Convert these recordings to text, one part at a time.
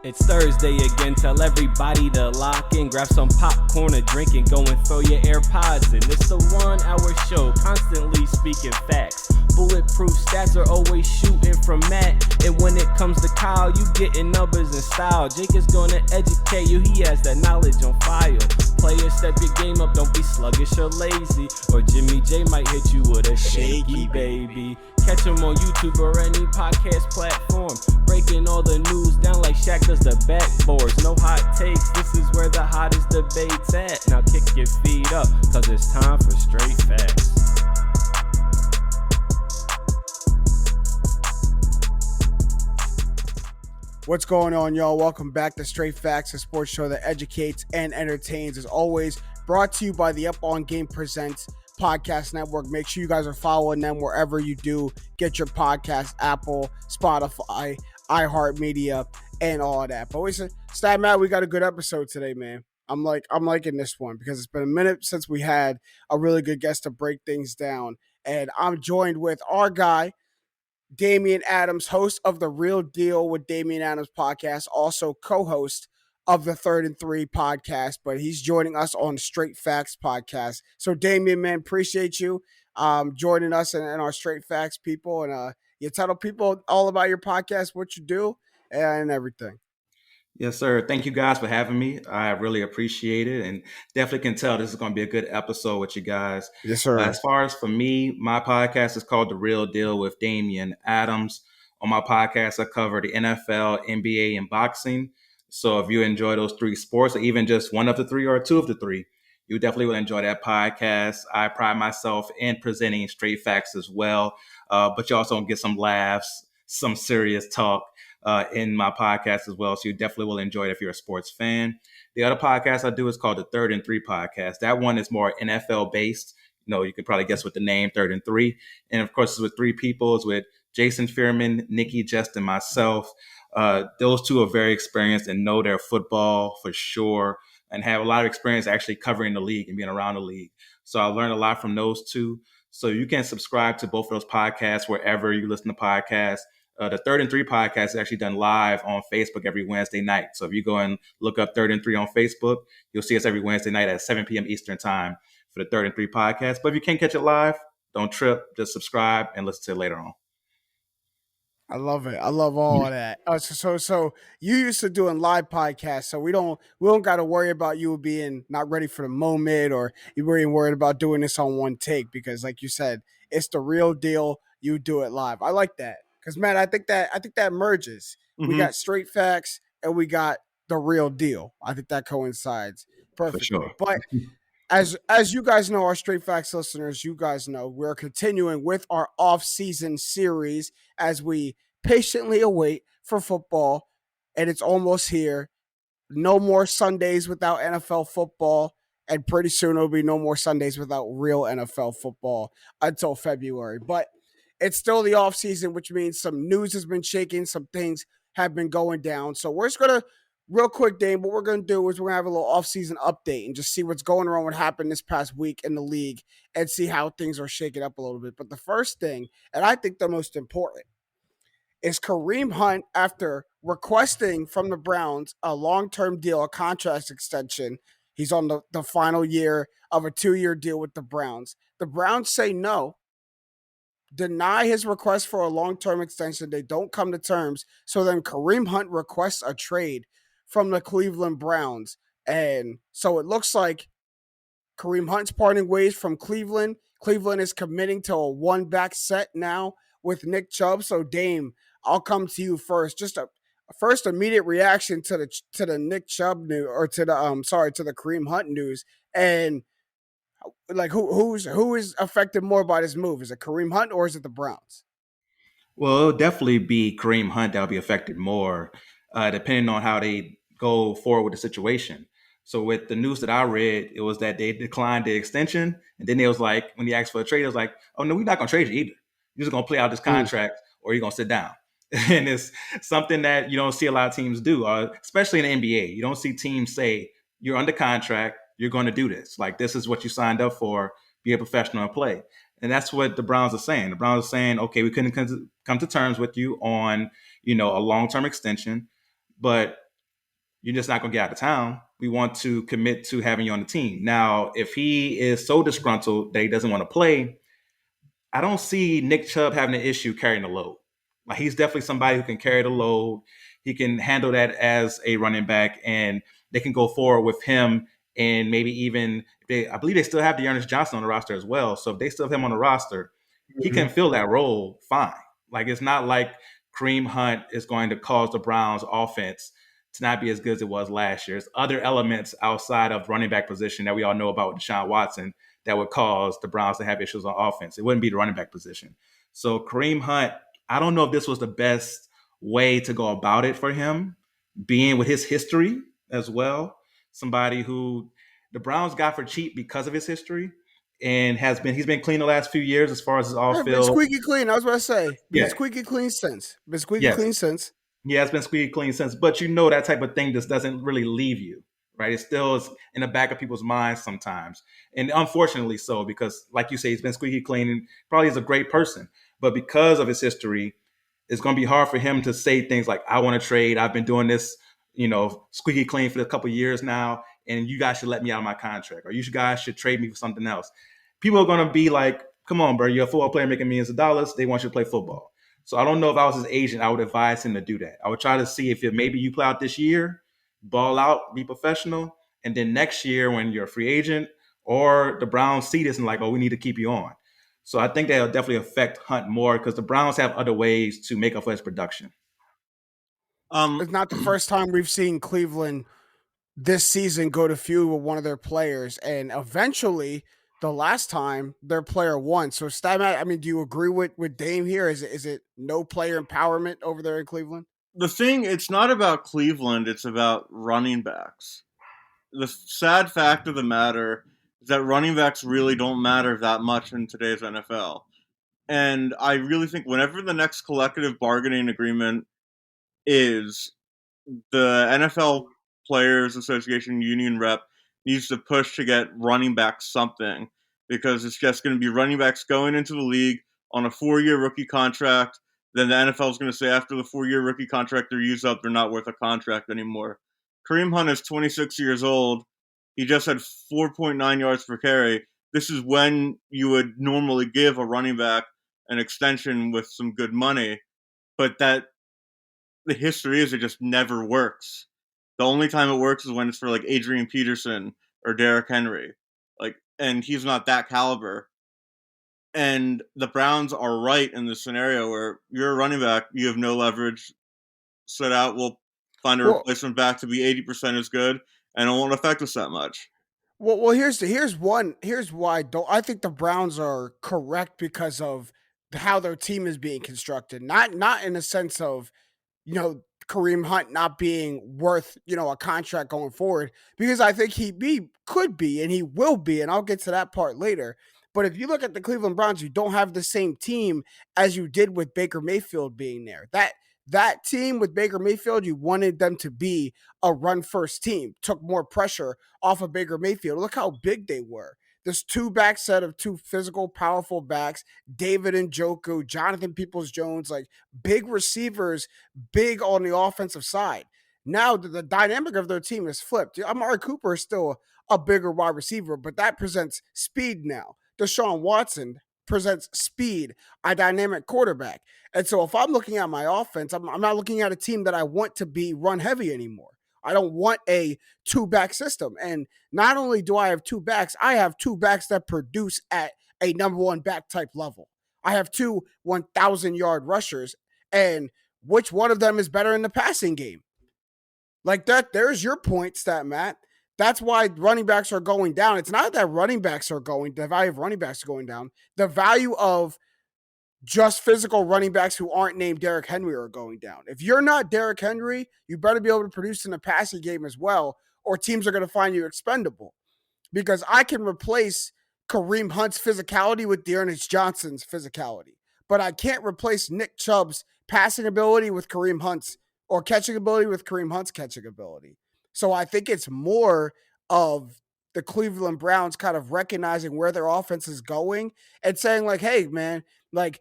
It's Thursday again, tell everybody to lock in, grab some popcorn, a drink, and go and throw your AirPods in. It's the 1 hour show, constantly speaking facts. Bulletproof stats are always shooting from Matt. And when it comes to Kyle, you getting numbers and style. Jake is gonna educate you, he has that knowledge on file. Players, step your game up, don't be sluggish or lazy. Or Jimmy J might hit you with a shaky baby. Catch him on YouTube or any podcast platform. Breaking all the news down like Shaq does the backboards. No hot takes, this is where the hottest debate's at. Now kick your feet up, cause it's time for straight facts. What's going on, y'all? Welcome back to Straight Facts, a sports show that educates and entertains. As always, brought to you by the Up On Game Presents podcast network. Make sure you guys are following them wherever you do get your podcast, Apple, Spotify, iHeartMedia, and all of that. But listen, Stat Matt, we got a good episode today, man. I'm liking this one because it's been a minute since we had a really good guest to break things down. And I'm joined with our guy, Damian Adams, host of the Real Deal with Damian Adams podcast, also co-host of the 3rd and 3 podcast, but he's joining us on Straight Facts podcast. So Damian, man, appreciate you joining us and our Straight Facts people. And you tell people all about your podcast, what you do, and everything. Yes, sir. Thank you guys for having me. I really appreciate it and definitely can tell this is going to be a good episode with you guys. Yes, sir. As far as for me, my podcast is called The Real Deal with Damian Adams. On my podcast, I cover the NFL, NBA, and boxing. So if you enjoy those three sports, or even just one of the three or two of the three, you definitely will enjoy that podcast. I pride myself in presenting straight facts as well, but you also get some laughs, some serious talk in my podcast as well. So you definitely will enjoy it if you're a sports fan. The other podcast I do is called the 3rd and 3 podcast. That one is more NFL based. You know, you could probably guess with the name 3rd and 3. And of course, it's with three people. It's with Jason Fearman, Nikki, Justin, myself. Those two are very experienced and know their football for sure and have a lot of experience actually covering the league and being around the league. So I learned a lot from those two. So you can subscribe to both of those podcasts wherever you listen to podcasts. The 3rd and 3 podcast is actually done live on Facebook every Wednesday night. So if you go and look up 3rd and 3 on Facebook, you'll see us every Wednesday night at 7 p.m. Eastern time for the 3rd and 3 podcast. But if you can't catch it live, don't trip. Just subscribe and listen to it later on. I love it. I love all of that. So you used to doing live podcasts, so we don't got to worry about you being not ready for the moment, or you were even worried about doing this on one take because, like you said, it's the real deal. You do it live. I like that because, man, I think that merges. Mm-hmm. We got straight facts and we got the real deal. I think that coincides perfectly. For sure. But as you guys know, our Straight Facts listeners, you guys know, we're continuing with our off-season series as we patiently await for football, and it's almost here. No more Sundays without NFL football, and pretty soon it'll be no more Sundays without real NFL football until February. But it's still the off-season, which means some news has been shaking, some things have been going down. So we're just going to, real quick, Dane, what we're going to do is we're going to have a little off-season update and just see what's going on, what happened this past week in the league, and see how things are shaking up a little bit. But the first thing, and I think the most important, is Kareem Hunt, after requesting from the Browns a long-term deal, a contract extension. He's on the final year of a 2-year deal with the Browns. The Browns say no, deny his request for a long-term extension. They don't come to terms. So then Kareem Hunt requests a trade from the Cleveland Browns. And so it looks like Kareem Hunt's parting ways from Cleveland. Cleveland is committing to a one-back set now with Nick Chubb. So Dame, I'll come to you first. Just a first immediate reaction to the Nick Chubb news, or to the Kareem Hunt news, and like who is affected more by this move? Is it Kareem Hunt or is it the Browns? Well, it'll definitely be Kareem Hunt that'll be affected more, depending on how they go forward with the situation. So with the news that I read, it was that they declined the extension, and then it was like when he asked for a trade, it was like, oh no, we're not gonna trade you either. You're just gonna play out this contract, or you're gonna sit down. And it's something that you don't see a lot of teams do, especially in the NBA. You don't see teams say, you're under contract, you're going to do this. Like, this is what you signed up for, be a professional and play. And that's what the Browns are saying. The Browns are saying, okay, we couldn't come to terms with you on, a long-term extension, but you're just not going to get out of town. We want to commit to having you on the team. Now, if he is so disgruntled that he doesn't want to play, I don't see Nick Chubb having an issue carrying the load. Like, he's definitely somebody who can carry the load. He can handle that as a running back, and they can go forward with him. And maybe even I believe they still have Dearness Johnson on the roster as well. So if they still have him on the roster, he can fill that role fine. Like, it's not like Kareem Hunt is going to cause the Browns offense to not be as good as it was last year. There's other elements outside of running back position that we all know about with Deshaun Watson that would cause the Browns to have issues on offense. It wouldn't be the running back position. So Kareem Hunt, I don't know if this was the best way to go about it for him, being with his history as well. Somebody who the Browns got for cheap because of his history, and he's been clean the last few years as far as his off Been field. squeaky clean. I was about to say, been Yeah. squeaky clean since. Been squeaky Yes. clean since. Yeah, it's been squeaky clean since, but that type of thing just doesn't really leave you, right? It still is in the back of people's minds sometimes. And unfortunately so, because like you say, he's been squeaky clean and probably is a great person. But because of his history, it's going to be hard for him to say things like, I want to trade. I've been doing this, squeaky clean for a couple of years now, and you guys should let me out of my contract, or you guys should trade me for something else. People are going to be like, come on, bro, you're a football player making millions of dollars. They want you to play football. So I don't know if I was his agent, I would advise him to do that. I would try to see if maybe you play out this year, ball out, be professional, and then next year when you're a free agent or the Browns see this and like, oh, we need to keep you on. So I think that'll definitely affect Hunt more because the Browns have other ways to make up for his production. It's not the first time we've seen Cleveland this season go to feud with one of their players, and eventually the last time their player won. So Statman, I mean, do you agree with Dame here? Is it no player empowerment over there in Cleveland? The thing, it's not about Cleveland, it's about running backs. The sad fact of the matter is that running backs really don't matter that much in today's NFL. And I really think whenever the next collective bargaining agreement is, the NFL Players Association union rep needs to push to get running backs something, because it's just going to be running backs going into the league on a 4-year rookie contract. Then the NFL is going to say after the 4-year rookie contract they're used up, they're not worth a contract anymore. Kareem Hunt is 26 years old. He just had 4.9 yards per carry. This is when you would normally give a running back an extension with some good money, but the history is it just never works. The only time it works is when it's for like Adrian Peterson or Derrick Henry, and he's not that caliber. And the Browns are right in this scenario where you're a running back, you have no leverage. Sit out, we'll find a replacement back to be 80% as good, and it won't affect us that much. Well, here's why I think the Browns are correct because of how their team is being constructed. Not in a sense of, Kareem Hunt not being worth, a contract going forward, because I think could be and he will be, and I'll get to that part later. But if you look at the Cleveland Browns, you don't have the same team as you did with Baker Mayfield being there. That team with Baker Mayfield, you wanted them to be a run-first team, took more pressure off of Baker Mayfield. Look how big they were. This two-back set of two physical, powerful backs, David Njoku, Jonathan Peoples-Jones, like big receivers, big on the offensive side. Now the dynamic of their team is flipped. Amari Cooper is still a bigger wide receiver, but that presents speed now. Deshaun Watson presents speed, a dynamic quarterback. And so if I'm looking at my offense, I'm not looking at a team that I want to be run heavy anymore. I don't want a two-back system. And not only do I have two backs, I have two backs that produce at a number one back type level. I have two 1,000-yard rushers, and which one of them is better in the passing game? Like that, there's your point, Stat Matt. That's why running backs are going down. It's not that the value of running backs are going down. The value of just physical running backs who aren't named Derrick Henry are going down. If you're not Derrick Henry, you better be able to produce in the passing game as well, or teams are going to find you expendable. Because I can replace Kareem Hunt's physicality with Dearness Johnson's physicality, but I can't replace Nick Chubb's passing ability with Kareem Hunt's, or catching ability with Kareem Hunt's catching ability. So I think it's more of the Cleveland Browns kind of recognizing where their offense is going and saying like, hey, man, like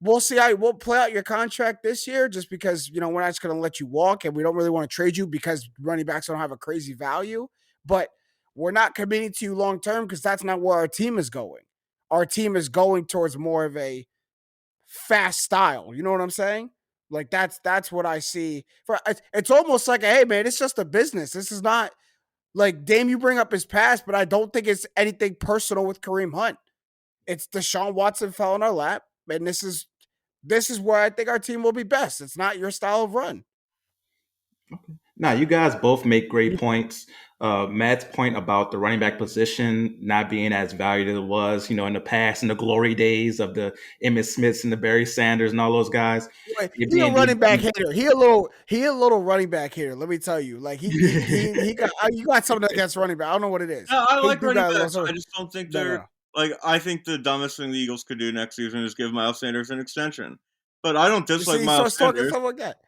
we'll see how we'll play out your contract this year, just because we're not just going to let you walk, and we don't really want to trade you because running backs don't have a crazy value. But we're not committing to you long term because that's not where our team is going. Our team is going towards more of a fast style. You know what I'm saying? Like that's what I see. It's almost like, hey man, it's just a business. This is not like Dame. You bring up his past, but I don't think it's anything personal with Kareem Hunt. It's Deshaun Watson fell in our lap, and this is where I think our team will be best. It's not your style of run. Now, you guys both make great points. Matt's point about the running back position not being as valued as it was, in the past, in the glory days of the Emmitt Smiths and the Barry Sanders and all those guys. He a running back hater. He a little running back hater. Let me tell you, like he got you got something against running back. I don't know what it is. No, I like running backs. I just don't think they're like. I think the dumbest thing the Eagles could do next season is give Miles Sanders an extension. But I don't dislike Miles Sanders.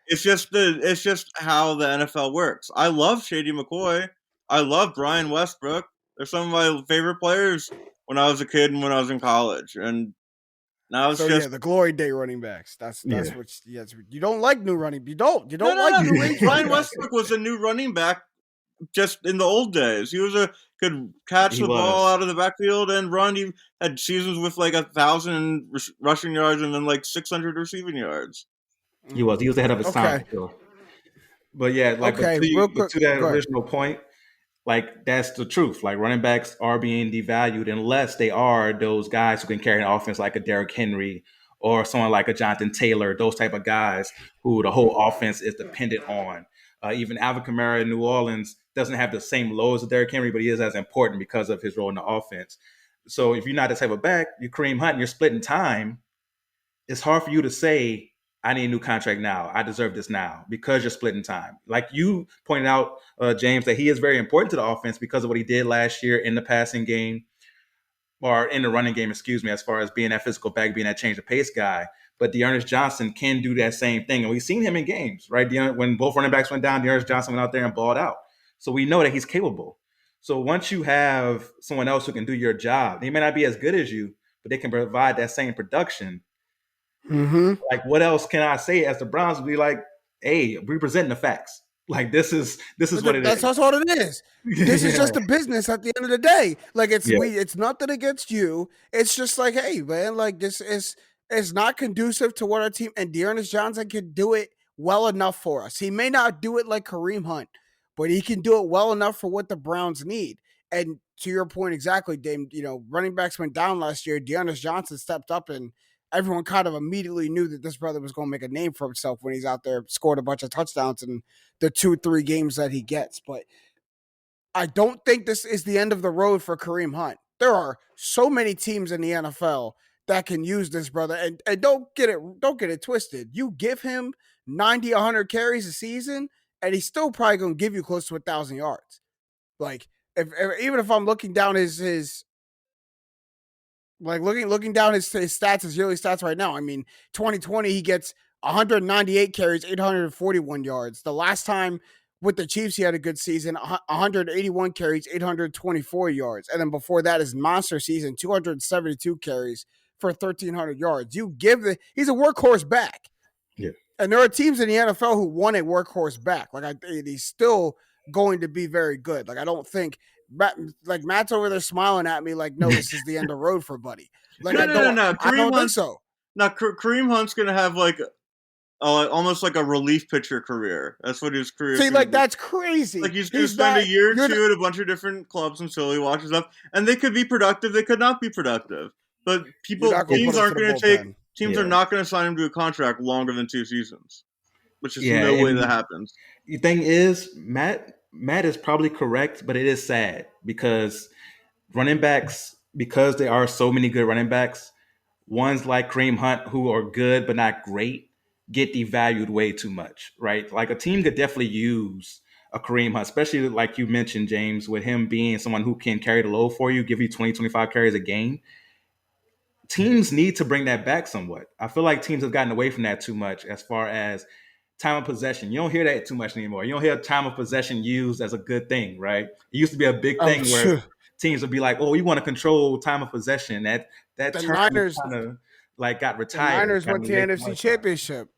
It's just how the NFL works. I love Shady McCoy. I love Brian Westbrook. They're some of my favorite players when I was a kid and when I was in college. And now it's just the glory day running backs. That's what you don't like new running. You don't new Brian Westbrook was a new running back just in the old days. He could catch the ball out of the backfield and run. He had seasons with like 1,000 rushing yards and then like 600 receiving yards. He was ahead of his time. But yeah, like to that original point, like that's the truth. Like running backs are being devalued unless they are those guys who can carry an offense like a Derrick Henry or someone like a Jonathan Taylor, those type of guys who the whole offense is dependent on. Even Alvin Kamara in New Orleans doesn't have the same lows as Derrick Henry, but he is as important because of his role in the offense. So if you're not the type of back, you're Kareem Hunt and you're splitting time, it's hard for you to say, I need a new contract now. I deserve this now because you're splitting time. Like you pointed out, James, that he is very important to the offense because of what he did last year in the passing game or in the running game, as far as being that physical back, being that change of pace guy. But Dearness Johnson can do that same thing. And we've seen him in games, right? When both running backs went down, Dearness Johnson went out there and balled out. So we know that he's capable. So once you have someone else who can do your job, they may not be as good as you, but they can provide that same production. Mm-hmm. Like, what else can I say as the Browns be like, hey, we're presenting the facts. Like, this is what it is. That's what it is. This is just a business at the end of the day. Like, it's nothing against you. It's just like, hey, man, like this is not conducive to what our team, and Dearness Johnson can do it well enough for us. He may not do it like Kareem Hunt, but he can do it well enough for what the Browns need. And to your point exactly, Dame, running backs went down last year. Dearness Johnson stepped up, and everyone kind of immediately knew that this brother was going to make a name for himself when he's out there, scored a bunch of touchdowns in the 2-3 games that he gets. But I don't think this is the end of the road for Kareem Hunt. There are so many teams in the NFL that can use this brother, and don't get it twisted. You give him 90, 100 carries a season, and he's still probably going to give you close to 1,000 yards. Like, even if I'm looking down his looking down his stats, his yearly stats right now. I mean, 2020 he gets 198 carries, 841 yards. The last time with the Chiefs he had a good season, 181 carries, 824 yards, and then before that his monster season, 272 carries for 1,300 yards. He's a workhorse back. Yeah. And there are teams in the NFL who want a workhorse back. Like, he's still going to be very good. Like, I don't think Matt's over there smiling at me like, no, this is the end of the road for Buddy. Like, no. I don't think so. Now, Kareem Hunt's going to have like almost like a relief pitcher career. That's what his career is. See, like, that's crazy. Like, he's going to spend a year or two at a bunch of different clubs until he watches up. And they could be productive. They could not be productive. But teams are not going to sign him to a contract longer than 2 seasons, which is no way that happens. The thing is, Matt is probably correct, but it is sad because running backs, because there are so many good running backs, ones like Kareem Hunt who are good but not great get devalued way too much, right? Like, a team could definitely use a Kareem Hunt, especially like you mentioned, James, with him being someone who can carry the load for you, give you 20, 25 carries a game. Teams need to bring that back somewhat. I feel like teams have gotten away from that too much as far as time of possession. You don't hear that too much anymore. You don't hear time of possession used as a good thing, right? It used to be a big thing where teams would be like, oh, we want to control time of possession. That the Niners, like got The retired. Niners Got went to the away from NFC other stuff. Championship.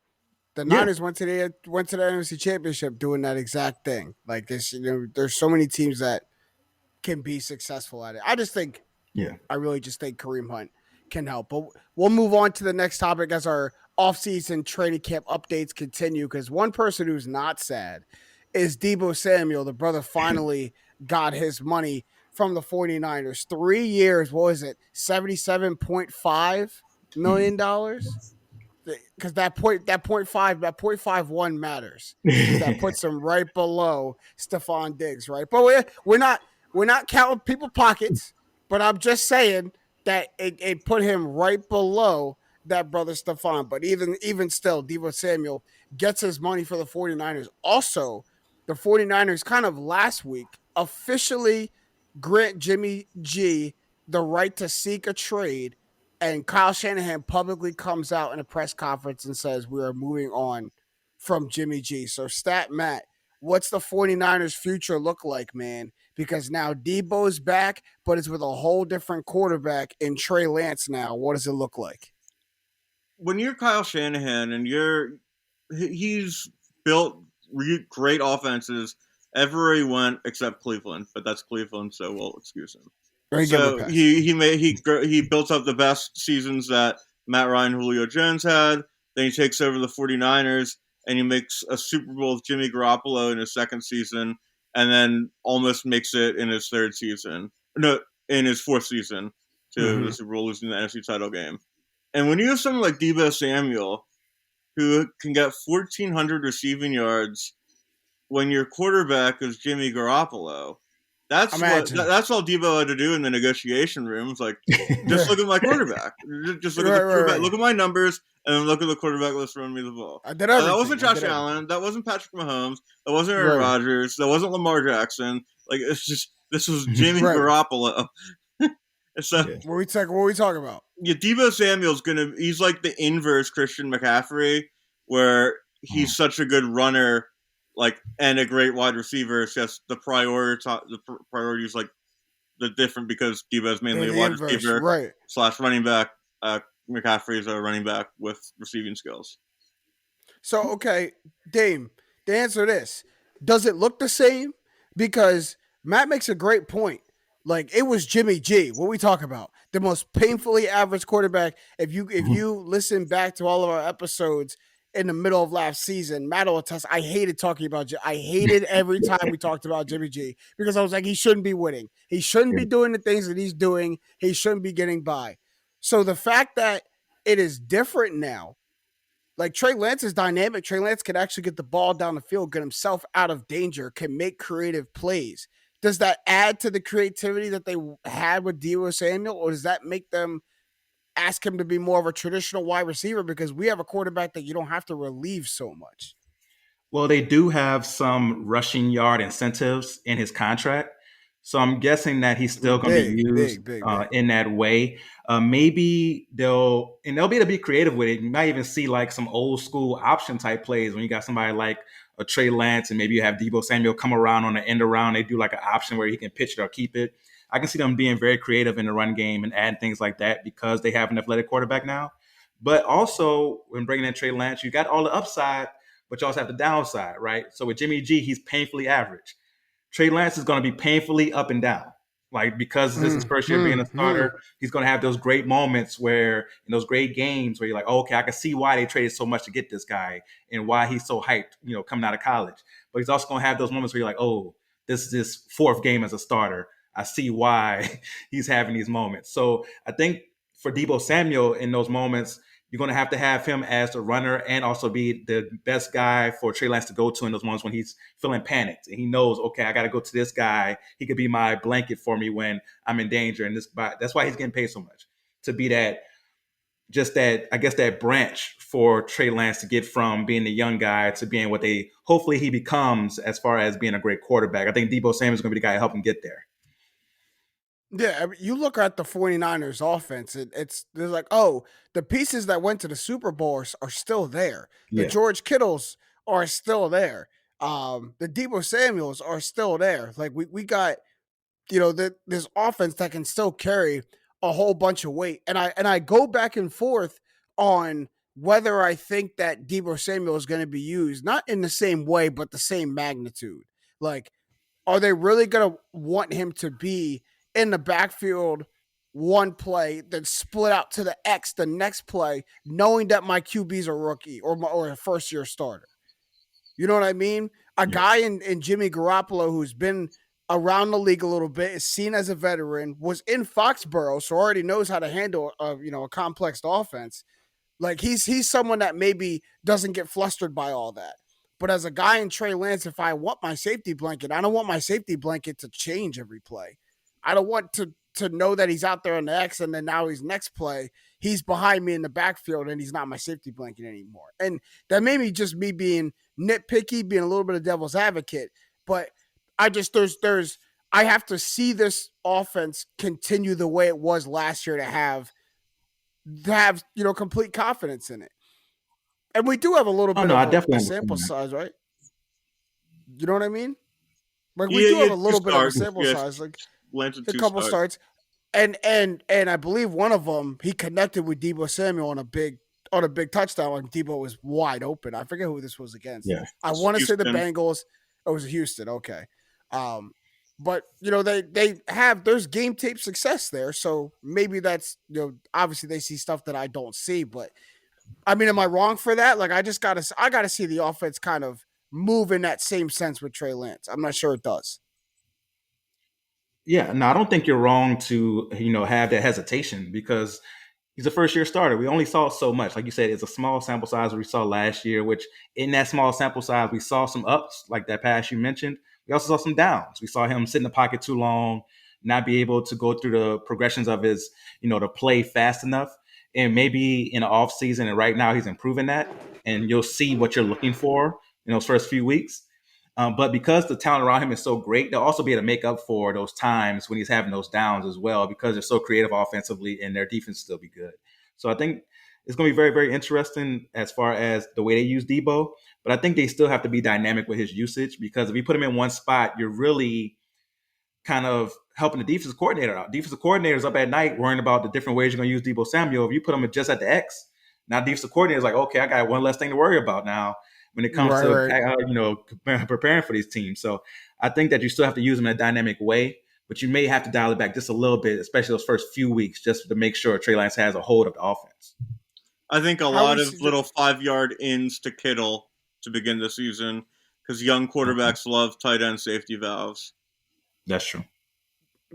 The Yeah. Niners went to the NFC Championship doing that exact thing. Like this, there's so many teams that can be successful at it. Yeah. I really just think Kareem Hunt can help. But we'll move on to the next topic as our offseason training camp updates continue. Because one person who's not sad is Deebo Samuel. The brother finally got his money from the 49ers. 3 years, what was it? $77.5 million? Because that point five one matters. Because that puts him right below Stephon Diggs, right? But we're not counting people pockets, but I'm just saying that it put him right below that brother Stephon. But even still, Deebo Samuel gets his money for the 49ers. Also, the 49ers kind of last week officially grant Jimmy G the right to seek a trade, and Kyle Shanahan publicly comes out in a press conference and says we are moving on from Jimmy G. So Stat Matt, what's the 49ers future look like, man? Because now Deebo's back, but it's with a whole different quarterback in Trey Lance now. What does it look like? When you're Kyle Shanahan and he's built great offenses everywhere he went except Cleveland, but that's Cleveland, so we'll excuse him. So he built up the best seasons that Matt Ryan, Julio Jones had. Then he takes over the 49ers and he makes a Super Bowl with Jimmy Garoppolo in his second season, and then almost makes it in his third season. No, in his fourth season to the Super Bowl, losing the NFC title game. And when you have someone like Deebo Samuel, who can get 1,400 receiving yards when your quarterback is Jimmy Garoppolo, that's all Deebo had to do in the negotiation rooms. Like, just look at my quarterback. Just look at the quarterback. Right. Look at my numbers, and then look at the quarterback that's running me the ball. That wasn't Josh Allen. That wasn't Patrick Mahomes. That wasn't Aaron Rodgers. That wasn't Lamar Jackson. Like, this was Jimmy Garoppolo. So, what are we talking about? Yeah, Deebo Samuel's he's like the inverse Christian McCaffrey, where he's such a good runner, like, and a great wide receiver. It's just the priorities like the different, because Deebo's mainly a wide receiver / running back. McCaffrey is a running back with receiving skills. So, okay, Dame, to answer this, does it look the same? Because Matt makes a great point. Like, it was Jimmy G. What we talk about? The most painfully average quarterback. If you listen back to all of our episodes in the middle of last season, Matt will attest, I hated talking about I hated every time we talked about Jimmy G, because I was like, he shouldn't be winning. He shouldn't be doing the things that he's doing. He shouldn't be getting by. So the fact that it is different now, like, Trey Lance is dynamic. Trey Lance can actually get the ball down the field, get himself out of danger, can make creative plays. Does that add to the creativity that they had with Deebo Samuel, or does that make them ask him to be more of a traditional wide receiver, because we have a quarterback that you don't have to relieve so much? Well, they do have some rushing yard incentives in his contract. So I'm guessing that he's still going to be used in that way. Maybe they'll be able to be creative with it. You might even see like some old school option type plays when you got somebody like a Trey Lance, and maybe you have Deebo Samuel come around on the end around. They do like an option where he can pitch it or keep it. I can see them being very creative in the run game and adding things like that, because they have an athletic quarterback now. But also, when bringing in Trey Lance, you got all the upside, but you also have the downside, right? So with Jimmy G, he's painfully average. Trey Lance is going to be painfully up and down. Like, because this is his first year being a starter, he's going to have those great moments where, in those great games where you're like, oh, okay, I can see why they traded so much to get this guy and why he's so hyped, coming out of college. But he's also going to have those moments where you're like, oh, this is his fourth game as a starter. I see why he's having these moments. So I think for Deebo Samuel in those moments, you're going to have him as the runner and also be the best guy for Trey Lance to go to in those moments when he's feeling panicked and he knows, okay, I got to go to this guy. He could be my blanket for me when I'm in danger. And that's why he's getting paid so much, to be that branch for Trey Lance to get from being the young guy to being what hopefully he becomes as far as being a great quarterback. I think Deebo Samuel is going to be the guy to help him get there. Yeah, I mean, you look at the 49ers offense, there's like, oh, the pieces that went to the Super Bowl are still there. The George Kittles are still there. The Deebo Samuels are still there. Like, we got, this offense that can still carry a whole bunch of weight. And I go back and forth on whether I think that Deebo Samuel is going to be used, not in the same way, but the same magnitude. Like, are they really going to want him to be in the backfield one play, then split out to the X the next play, knowing that my QB's a rookie or a first-year starter? You know what I mean? A guy in Jimmy Garoppolo who's been around the league a little bit, is seen as a veteran, was in Foxborough, so already knows how to handle a complex offense. Like he's someone that maybe doesn't get flustered by all that. But as a guy in Trey Lance, if I want my safety blanket, I don't want my safety blanket to change every play. I don't want to know that he's out there on the X and then now he's next play, he's behind me in the backfield and he's not my safety blanket anymore. And that may be just me being nitpicky, being a little bit of devil's advocate. But I just I have to see this offense continue the way it was last year to have complete confidence in it. And we do have a little bit of a sample size, right? You know what I mean? Like we do have a little bit of a sample size, like a couple starts. And I believe one of them he connected with Deebo Samuel on a big touchdown. Like Deebo was wide open. I forget who this was against. Yeah. I want to say the Bengals. Oh, it was Houston. Okay. But there's game tape success there, so maybe that's obviously they see stuff that I don't see. But I mean, am I wrong for that? Like I gotta see the offense kind of move in that same sense with Trey Lance. I'm not sure it does. Yeah, no, I don't think you're wrong to have that hesitation because he's a first-year starter. We only saw so much. Like you said, it's a small sample size we saw last year, which in that small sample size, we saw some ups, like that pass you mentioned. We also saw some downs. We saw him sit in the pocket too long, not be able to go through the progressions of his, to play fast enough. And maybe in the off season, and right now he's improving that. And you'll see what you're looking for in those first few weeks. But because the talent around him is so great, they'll also be able to make up for those times when he's having those downs as well, because they're so creative offensively and their defense still be good. So I think it's going to be very, very interesting as far as the way they use Deebo. But I think they still have to be dynamic with his usage, because if you put him in one spot, you're really kind of helping the defensive coordinator out. Defensive coordinator's up at night worrying about the different ways you're going to use Deebo Samuel. If you put him just at the X, now defensive coordinator's like, okay, I got one less thing to worry about now when it comes to preparing for these teams. So I think that you still have to use them in a dynamic way, but you may have to dial it back just a little bit, especially those first few weeks, just to make sure Trey Lance has a hold of the offense. I think a lot of little 5-yard ins to Kittle to begin the season, because young quarterbacks love tight end safety valves. That's true.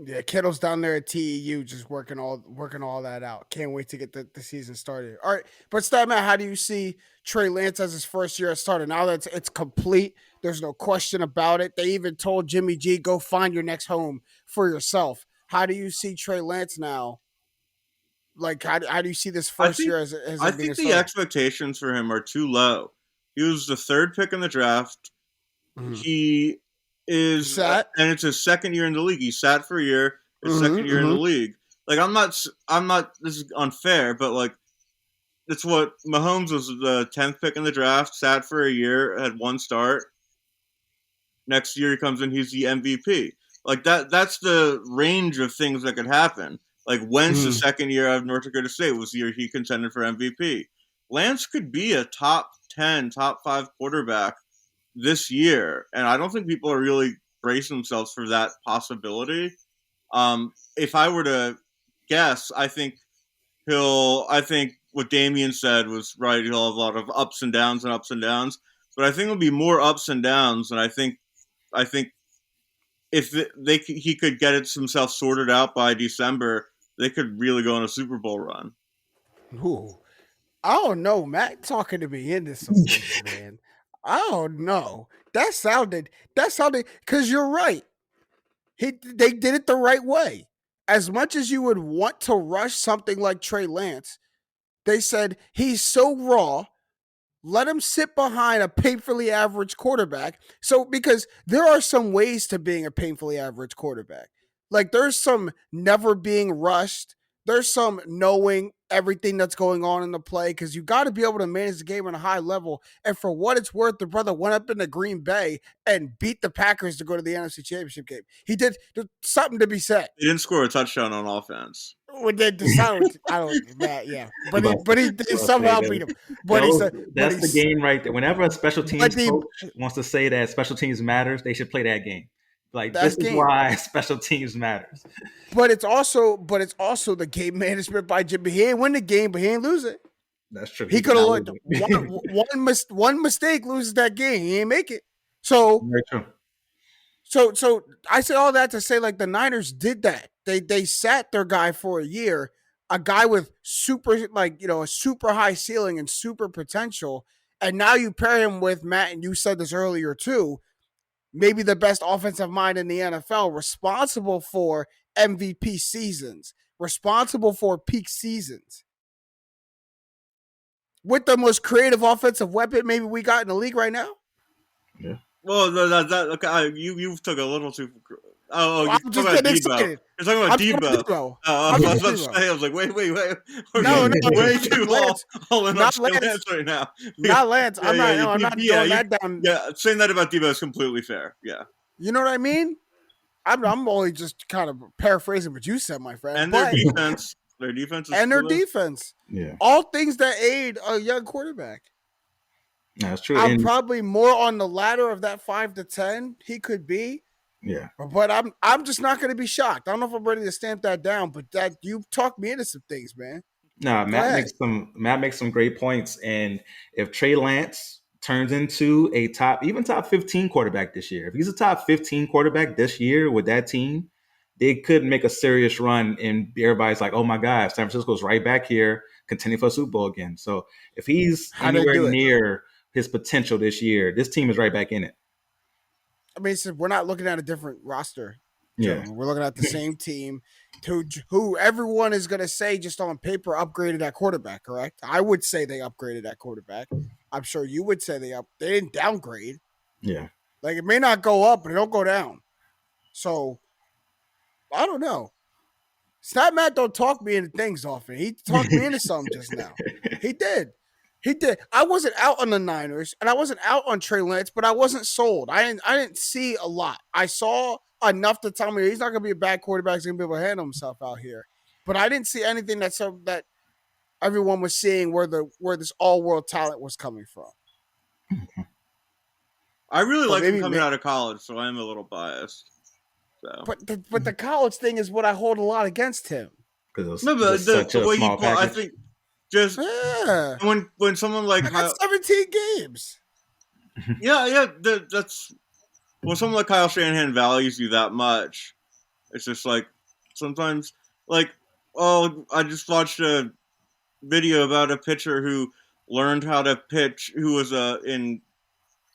Yeah, Kittle's down there at TEU just working all that out. Can't wait to get the season started. All right, but Statman, how do you see Trey Lance as his first year as starter? Now that it's complete, there's no question about it. They even told Jimmy G, go find your next home for yourself. How do you see Trey Lance now? Like, how do you see this first year as I think the expectations for him are too low. He was the 3rd pick in the draft. Mm-hmm. He is sat, and it's his second year in the league. He sat for a year, his second year in the league. Like, I'm not, this is unfair, but like, it's what Mahomes was the 10th pick in the draft, sat for a year, had one start. Next year he comes in, he's the MVP. Like that's the range of things that could happen. Like Wentz, the second year out of North Dakota State, was the year he contended for MVP. Lance could be a top 10, top 5 quarterback this year, and I don't think people are really bracing themselves for that possibility. If I were to guess, I think what Damian said was right. He'll have a lot of ups and downs, but I think it'll be more ups and downs, and I think if he could get himself sorted out by December, they could really go on a Super Bowl run. Ooh. I don't know, Matt talking to me into something, man. I don't know. That sounded because you're right. They did it the right way. As much as you would want to rush something like Trey Lance, they said he's so raw, let him sit behind a painfully average quarterback. So, because there are some ways to being a painfully average quarterback. Like there's some never being rushed, there's some knowing everything that's going on in the play because you got to be able to manage the game on a high level. And for what it's worth, the brother went up into Green Bay and beat the Packers to go to the NFC Championship game. He did. There's something to be said. He didn't score a touchdown on offense. With the sound, I don't. Yeah, but he somehow beat him. But that's the game right there. Whenever a special teams coach wants to say that special teams matters, they should play that game. Like this is why special teams matters. But it's also the game management by Jimmy. He ain't win the game, but he ain't lose it. That's true. He could have looked one mistake, loses that game. He ain't make it. So very true. So I say all that to say like the Niners did that. They sat their guy for a year, a guy with super a super high ceiling and super potential, and now you pair him with Matt, and you said this earlier too. Maybe the best offensive mind in the NFL, responsible for MVP seasons, responsible for peak seasons. With the most creative offensive weapon maybe we got in the league right now. Yeah. Well, you took a little too. Oh, I'm just getting excited. You're talking about Deebo. I was about to say, I was like, wait. We're way too all in on Lance right now. Not Lance. I'm not throwing that down. Yeah, saying that about Deebo is completely fair. Yeah. You know what I mean? I'm only just kind of paraphrasing what you said, my friend. And their defense. Their defense is and their defense. Yeah. All things that aid a young quarterback. That's true. I'm probably more on the ladder of that 5 to 10 he could be. Yeah. But I'm just not going to be shocked. I don't know if I'm ready to stamp that down, but that you talked me into some things, man. No, Matt makes some great points. And if Trey Lance turns into a top 15 quarterback this year, if he's a top 15 quarterback this year with that team, they could make a serious run, and everybody's like, oh my God, San Francisco's right back here, contending for a Super Bowl again. So if he's anywhere near his potential this year, this team is right back in it. I mean, we're not looking at a different roster. Yeah. We're looking at the same team who everyone is going to say just on paper upgraded at quarterback, correct? I would say they upgraded at quarterback. I'm sure you would say they didn't downgrade. Yeah. Like it may not go up, but it don't go down. So I don't know. Snap Matt don't talk me into things often. He talked me into something just now. He did. I wasn't out on the Niners, and I wasn't out on Trey Lance, but I wasn't sold. I didn't see a lot. I saw enough to tell me he's not going to be a bad quarterback. He's going to be able to handle himself out here. But I didn't see anything that everyone was seeing where this all-world talent was coming from. I really like him coming out of college, so I am a little biased. So. But the college thing is what I hold a lot against him. Because the way he played, I think. Just when someone like 17 games. Yeah, that's when someone like Kyle Shanahan values you that much. It's just like sometimes I just watched a video about a pitcher who learned how to pitch. Who was in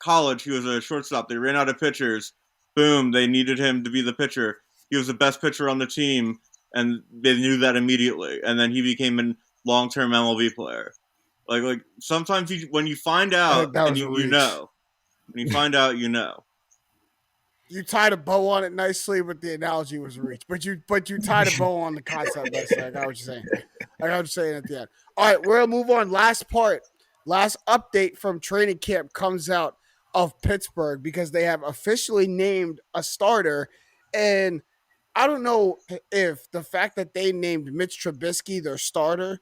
college? He was a shortstop. They ran out of pitchers. Boom! They needed him to be the pitcher. He was the best pitcher on the team, and they knew that immediately. And then he became an long-term MLB player. Like sometimes when you find out, and you know. When you find out, you know. You tied a bow on it nicely, but the analogy was reach. But you tied a bow on the concept nicely. I got what you're saying. I got what you're saying at the end. All right, we're gonna move on. Last update from training camp comes out of Pittsburgh because they have officially named a starter, and I don't know if the fact that they named Mitch Trubisky their starter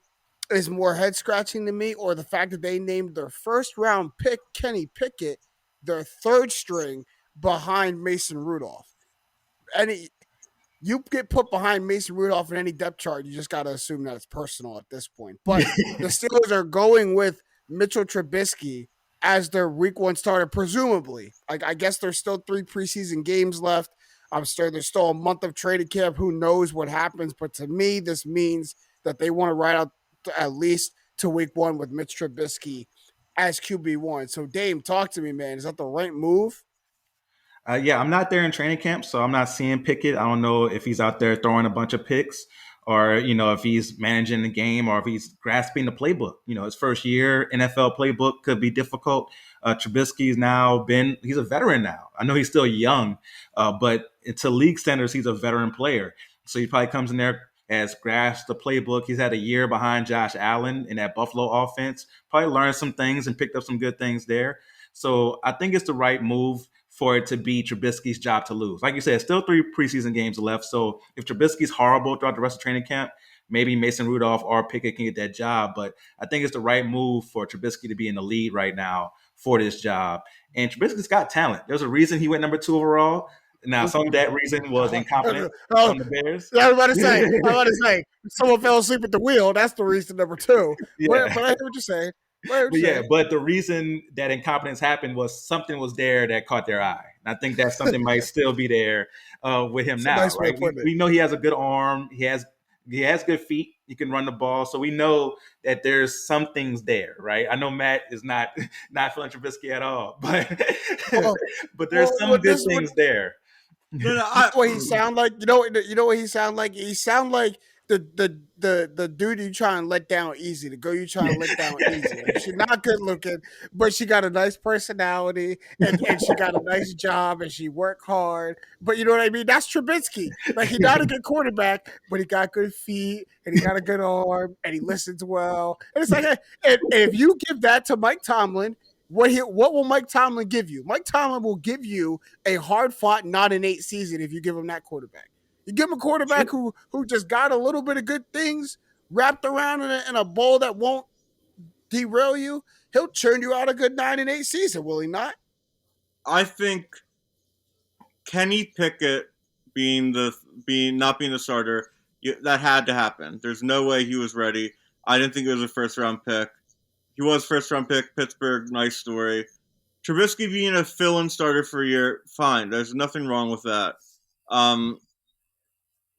is more head scratching to me, or the fact that they named their first round pick, Kenny Pickett, their third string behind Mason Rudolph. You get put behind Mason Rudolph in any depth chart, you just got to assume that it's personal at this point. But the Steelers are going with Mitchell Trubisky as their week 1 starter, presumably. I guess there's still 3 preseason games left. I'm sure there's still a month of training camp. Who knows what happens? But to me, this means that they want to ride out at least to week 1 with Mitch Trubisky as QB1. So, Dame, talk to me, man. Is that the right move? Yeah, I'm not there in training camp, so I'm not seeing Pickett. I don't know if he's out there throwing a bunch of picks or, if he's managing the game or if he's grasping the playbook. His first year NFL playbook could be difficult. Trubisky's he's a veteran now. I know he's still young, but to league standards, he's a veteran player. So he probably comes in there has grasped the playbook. He's had a year behind Josh Allen in that Buffalo offense. Probably learned some things and picked up some good things there. So I think it's the right move for it to be Trubisky's job to lose. Like you said, still 3 preseason games left. So if Trubisky's horrible throughout the rest of training camp, maybe Mason Rudolph or Pickett can get that job. But I think it's the right move for Trubisky to be in the lead right now for this job. And Trubisky's got talent. There's a reason he went number 2 overall. Now, some of that reason was incompetence from the Bears. Yeah, I'm about to say, someone fell asleep at the wheel. That's the reason number 2. Yeah. But I hear what you're saying. But the reason that incompetence happened was something was there that caught their eye. And I think that something might still be there with him now. Nice Right? We know he has a good arm. He has good feet. He can run the ball. So we know that there's some things there, right? I know Matt is not feeling Trubisky at all, but there's some good things there. What he sound like? You know what he sound like? He sound like the dude you trying to let down easy, the girl you trying to let down easy. Like, she's not good looking, but she got a nice personality and she got a nice job and she worked hard. But you know what I mean? That's Trubisky. Like, he's not a good quarterback, but he got good feet and he got a good arm and he listens well. And it's like, and if you give that to Mike Tomlin, what will Mike Tomlin give you? Mike Tomlin will give you a hard-fought, not an 8 season if you give him that quarterback. You give him a quarterback who just got a little bit of good things wrapped around in a bowl that won't derail you, he'll churn you out a good 9-8 season, will he not? I think Kenny Pickett not being the starter, that had to happen. There's no way he was ready. I didn't think it was a first-round pick. He was first-round pick, Pittsburgh, nice story. Trubisky being a fill-in starter for a year, fine. There's nothing wrong with that.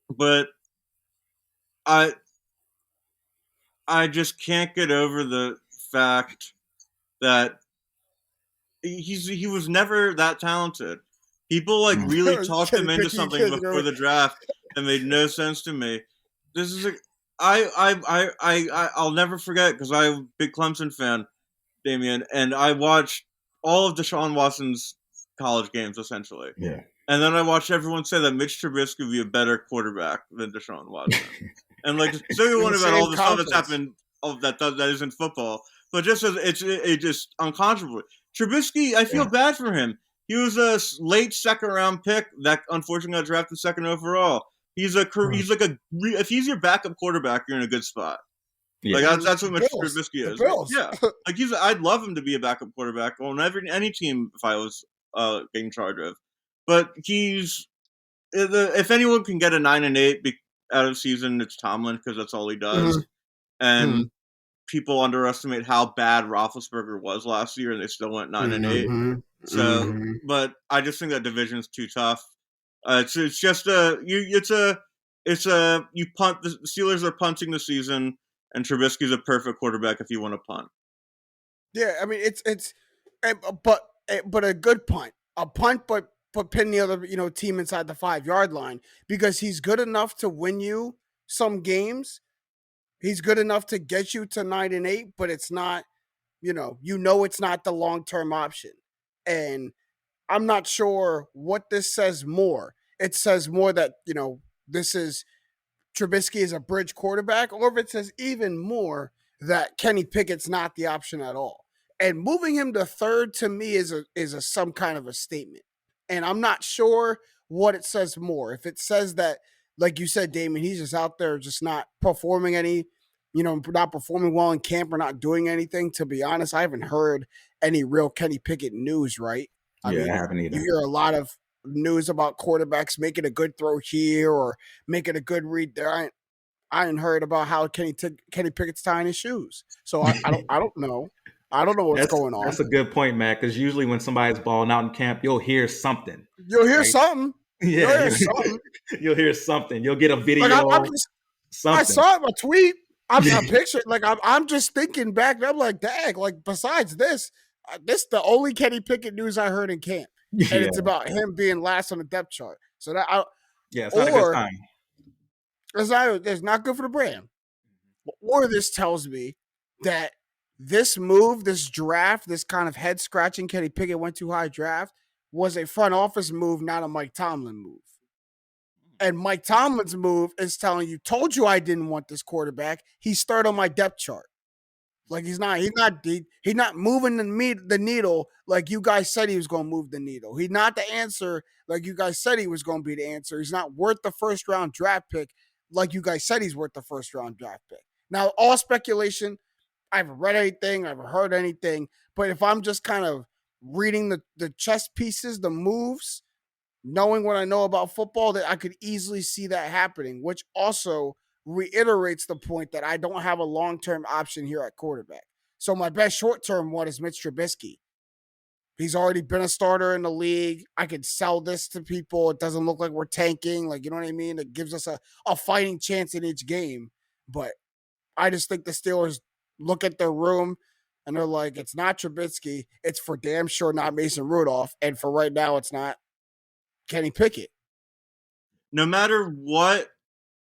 But I just can't get over the fact that he was never that talented. People really talked him into something before the draft that made no sense to me. This is I'll never forget, because I'm a big Clemson fan, Damian, and I watched all of Deshaun Watson's college games essentially. Yeah. And then I watched everyone say that Mitch Trubisky would be a better quarterback than Deshaun Watson. And say one about all the stuff that's happened that isn't football, but just as it's just unconscionable. Trubisky, I feel bad for him. He was a late 2nd round pick that unfortunately got drafted 2nd overall. If he's your backup quarterback, you're in a good spot. Yeah. Like that's what Mitch Trubisky is. Yeah, I'd love him to be a backup quarterback on any team if I was being charged of. But if anyone can get a 9-8 out of season, it's Tomlin, because that's all he does. And people underestimate how bad Roethlisberger was last year, and they still went 9-8. So, but I just think that division's too tough. It's just you punt. The Steelers are punting the season, and Trubisky's a perfect quarterback if you want to punt. Yeah, I mean but a good punt, but pin the other team inside the 5-yard line, because he's good enough to win you some games. He's good enough to get you to 9-8, but it's not, it's not the long-term option. And I'm not sure what this says more. It says more that, this is Trubisky is a bridge quarterback, or if it says even more that Kenny Pickett's not the option at all. And moving him to 3rd to me is some kind of a statement. And I'm not sure what it says more. If it says that, like you said, Damon, he's just out there just not performing not performing well in camp or not doing anything. To be honest, I haven't heard any real Kenny Pickett news, right? I haven't either. You hear a lot of news about quarterbacks making a good throw here or making a good read there. I ain't heard about how Kenny Pickett's tying his shoes. So I don't know. I don't know what's going on. That's a good point, Matt, because usually when somebody's balling out in camp, you'll hear something. You'll hear something. Yeah. You'll hear something. You'll get a video. I saw it in a tweet. I'm picturing, I'm just thinking back, and I'm like, dang, besides this is the only Kenny Pickett news I heard in camp. And it's about him being last on the depth chart. So it's not a good sign. It's not good for the brand. Or this tells me that this move, this draft, this kind of head-scratching Kenny Pickett went too high draft was a front office move, not a Mike Tomlin move. And Mike Tomlin's move is telling you, told you I didn't want this quarterback. He's third on my depth chart. Like he's not moving the needle like you guys said he was going to move the needle. He's not the answer like you guys said he was going to be the answer. He's not worth the first round draft pick like you guys said he's worth the first round draft pick. Now, all speculation. I haven't read anything. I haven't heard anything. But if I'm just kind of reading the chess pieces, the moves, knowing what I know about football, that I could easily see that happening, which also reiterates the point that I don't have a long-term option here at quarterback. So my best short-term one is Mitch Trubisky. He's already been a starter in the league. I could sell this to people. It doesn't look like we're tanking. Like, you know what I mean? It gives us a fighting chance in each game. But I just think the Steelers look at their room and they're like, it's not Trubisky. It's for damn sure not Mason Rudolph. And for right now, it's not Kenny Pickett. No matter what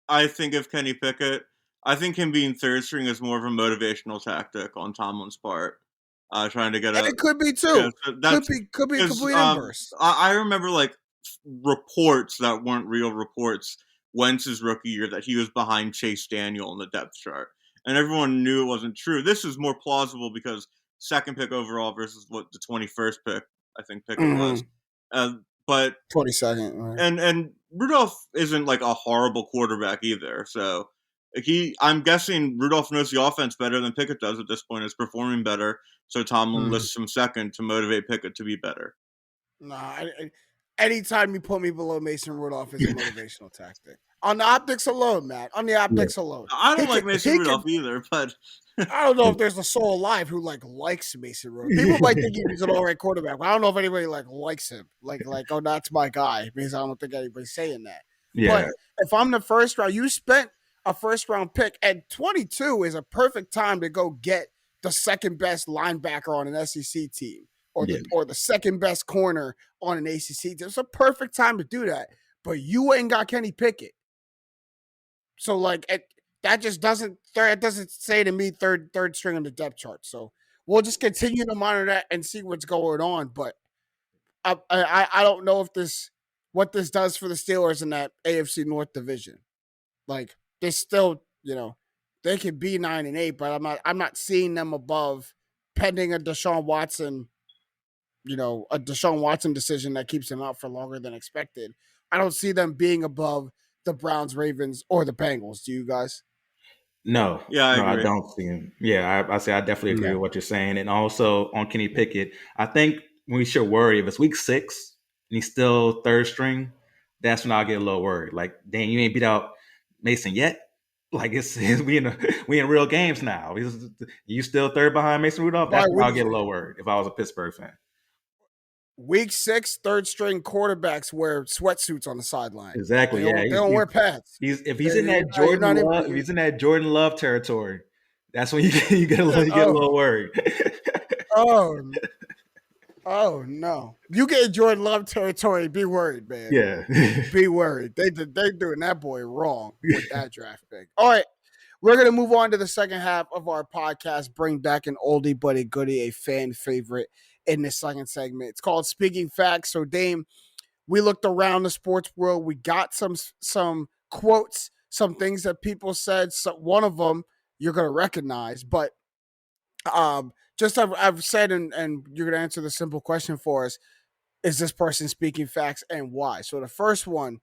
I think of Kenny Pickett, I think him being third string is more of a motivational tactic on Tomlin's part. Trying to get and it could be too. Yeah, so could be complete inverse. I remember like reports that weren't real reports Wentz's rookie year that he was behind Chase Daniel in the depth chart. And everyone knew it wasn't true. This is more plausible because second pick overall versus what the 21st pick I think Pickett was. But 22nd, right. And Rudolph isn't like a horrible quarterback either. So I'm guessing Rudolph knows the offense better than Pickett does at this point. Is performing better. So Tomlin lists him second to motivate Pickett to be better. Nah, anytime you put me below Mason Rudolph is a motivational tactic. On the optics alone, Matt. On the optics alone. I don't like Mason Rudolph either, but I don't know if there's a soul alive who likes Mason Rudolph. People might think he's an all right quarterback, but I don't know if anybody likes him. Like, oh, that's my guy. Because I don't think anybody's saying that. Yeah. But if I'm the first round, you spent a first round pick, and 22 is a perfect time to go get the second best linebacker on an SEC team, or the second best corner on an ACC team. It's a perfect time to do that. But you ain't got Kenny Pickett. So that just doesn't say to me third string on the depth chart. So we'll just continue to monitor that and see what's going on. But I don't know if what this does for the Steelers in that AFC North division. Like they still, they could be 9-8, but I'm not seeing them above pending a Deshaun Watson decision that keeps him out for longer than expected. I don't see them being above the Browns, Ravens, or the Bengals. Do you guys? No. Yeah, I don't see him. Yeah, I definitely agree with what you're saying. And also on Kenny Pickett, I think we should worry if it's week 6 and he's still third string, that's when I'll get a little worried. Like, dang, you ain't beat out Mason yet? Like we in real games now. You still third behind Mason Rudolph? That's when I'll get a little worried if I was a Pittsburgh fan. Week 6, third string quarterbacks wear sweatsuits on the sideline. Exactly. They don't wear pads. If he's in that Jordan Love territory, that's when you get a little worried. Oh no! You get Jordan Love territory, be worried, man. Yeah, be worried. They doing that boy wrong with that draft pick. All right, we're gonna move on to the second half of our podcast. Bring back an oldie but a goodie, a fan favorite in this second segment. It's called Speaking Facts. So, Dame, we looked around the sports world. We got some quotes, some things that people said. So one of them you're gonna recognize, but just I've said, and you're going to answer the simple question for us, is this person speaking facts and why? So the first one,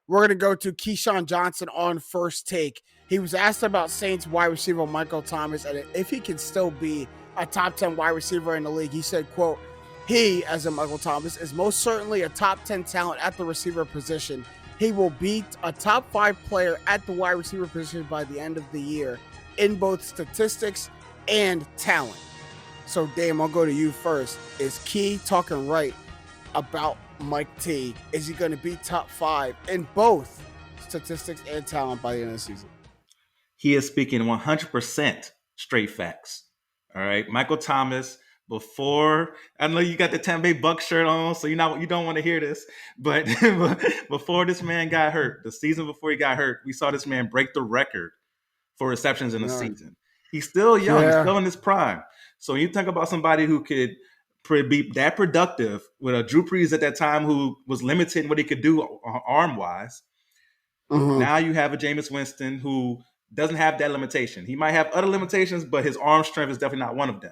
we're going to go to Keyshawn Johnson on First Take. He was asked about Saints wide receiver Michael Thomas and if he can still be a top 10 wide receiver in the league. He said, quote, he, as in Michael Thomas, is most certainly a top 10 talent at the receiver position. He will be a top 5 player at the wide receiver position by the end of the year in both statistics and talent. So, Dame, I'll go to you first. Is Key talking right about Mike T? Is he going to be top 5 in both statistics and talent by the end of the season? He is speaking 100% straight facts. All right. Michael Thomas, before, I know you got the Tampa Bay Bucs shirt on, so you don't want to hear this, but before this man got hurt, the season before he got hurt, we saw this man break the record for receptions in a season. He's still young. He's still in his prime. So when you think about somebody who could be that productive with a Drew Brees at that time who was limited in what he could do arm-wise, Now you have a Jameis Winston who doesn't have that limitation. He might have other limitations, but his arm strength is definitely not one of them.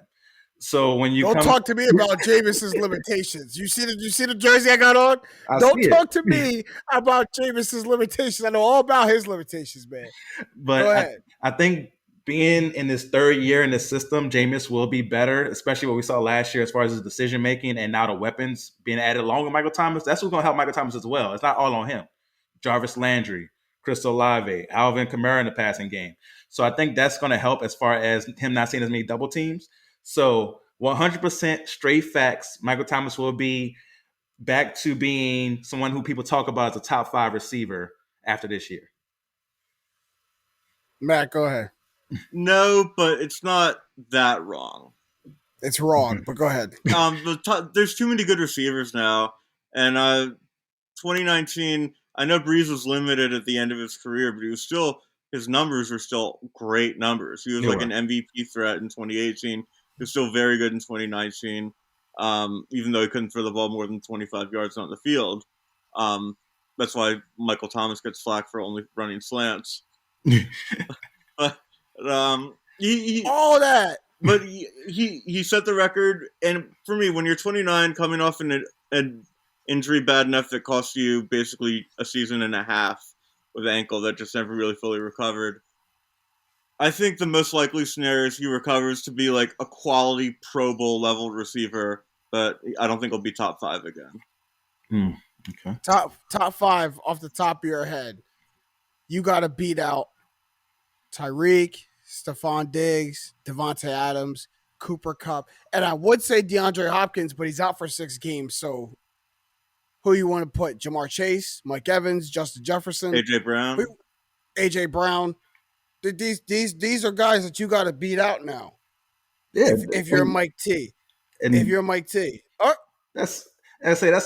So when you don't talk to me about Jameis's limitations. You see the jersey I got on? Don't talk to me about Jameis's limitations. I know all about his limitations, man. But I think being in his third year in the system, Jameis will be better, especially what we saw last year as far as his decision making and now the weapons being added along with Michael Thomas. That's what's going to help Michael Thomas as well. It's not all on him. Jarvis Landry, Chris Olave, Alvin Kamara in the passing game. So I think that's going to help as far as him not seeing as many double teams. So 100% straight facts, Michael Thomas will be back to being someone who people talk about as a top 5 receiver after this year. Matt, go ahead. No, but it's not that wrong. It's wrong, but go ahead. There's too many good receivers now, and 2019. I know Breeze was limited at the end of his career, but his numbers were still great numbers. He was an MVP threat in 2018. He was still very good in 2019, even though he couldn't throw the ball more than 25 yards on the field. That's why Michael Thomas gets flack for only running slants. But all that. But he set the record, and for me, when you're 29, coming off an injury bad enough that cost you basically a season and a half with an ankle that just never really fully recovered, I think the most likely scenario is he recovers to be like a quality Pro Bowl level receiver, but I don't think he'll be top 5 again. Okay. Top 5 off the top of your head. You got to beat out Tyreek, Stephon Diggs, Devontae Adams, Cooper Kupp, and I would say DeAndre Hopkins, but he's out for 6 games. So, who you want to put? Jamar Chase, Mike Evans, Justin Jefferson, AJ Brown. These are guys that you got to beat out now. Yeah, if you're Mike T. If you're Mike T. That's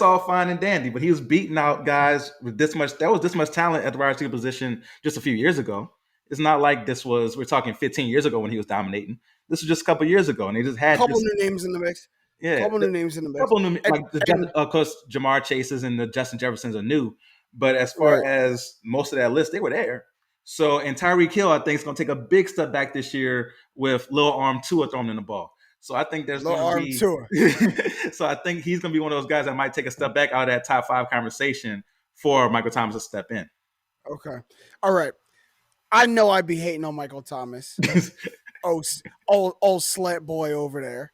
all fine and dandy, but he was beating out guys with this much talent at the wide receiver position just a few years ago. It's not like we're talking 15 years ago when he was dominating. This was just a couple years ago, and he just had a couple new names in the mix. Yeah, couple new names in the mix. Of course, Jamar Chases and the Justin Jeffersons are new, but as far as most of that list, they were there. So, and Tyreek Hill, I think, is going to take a big step back this year with Lil Arm Tua throwing in the ball. So I think there's going to be. So I think he's going to be one of those guys that might take a step back out of that top 5 conversation for Michael Thomas to step in. Okay, all right. I know I'd be hating on Michael Thomas. old slant boy over there.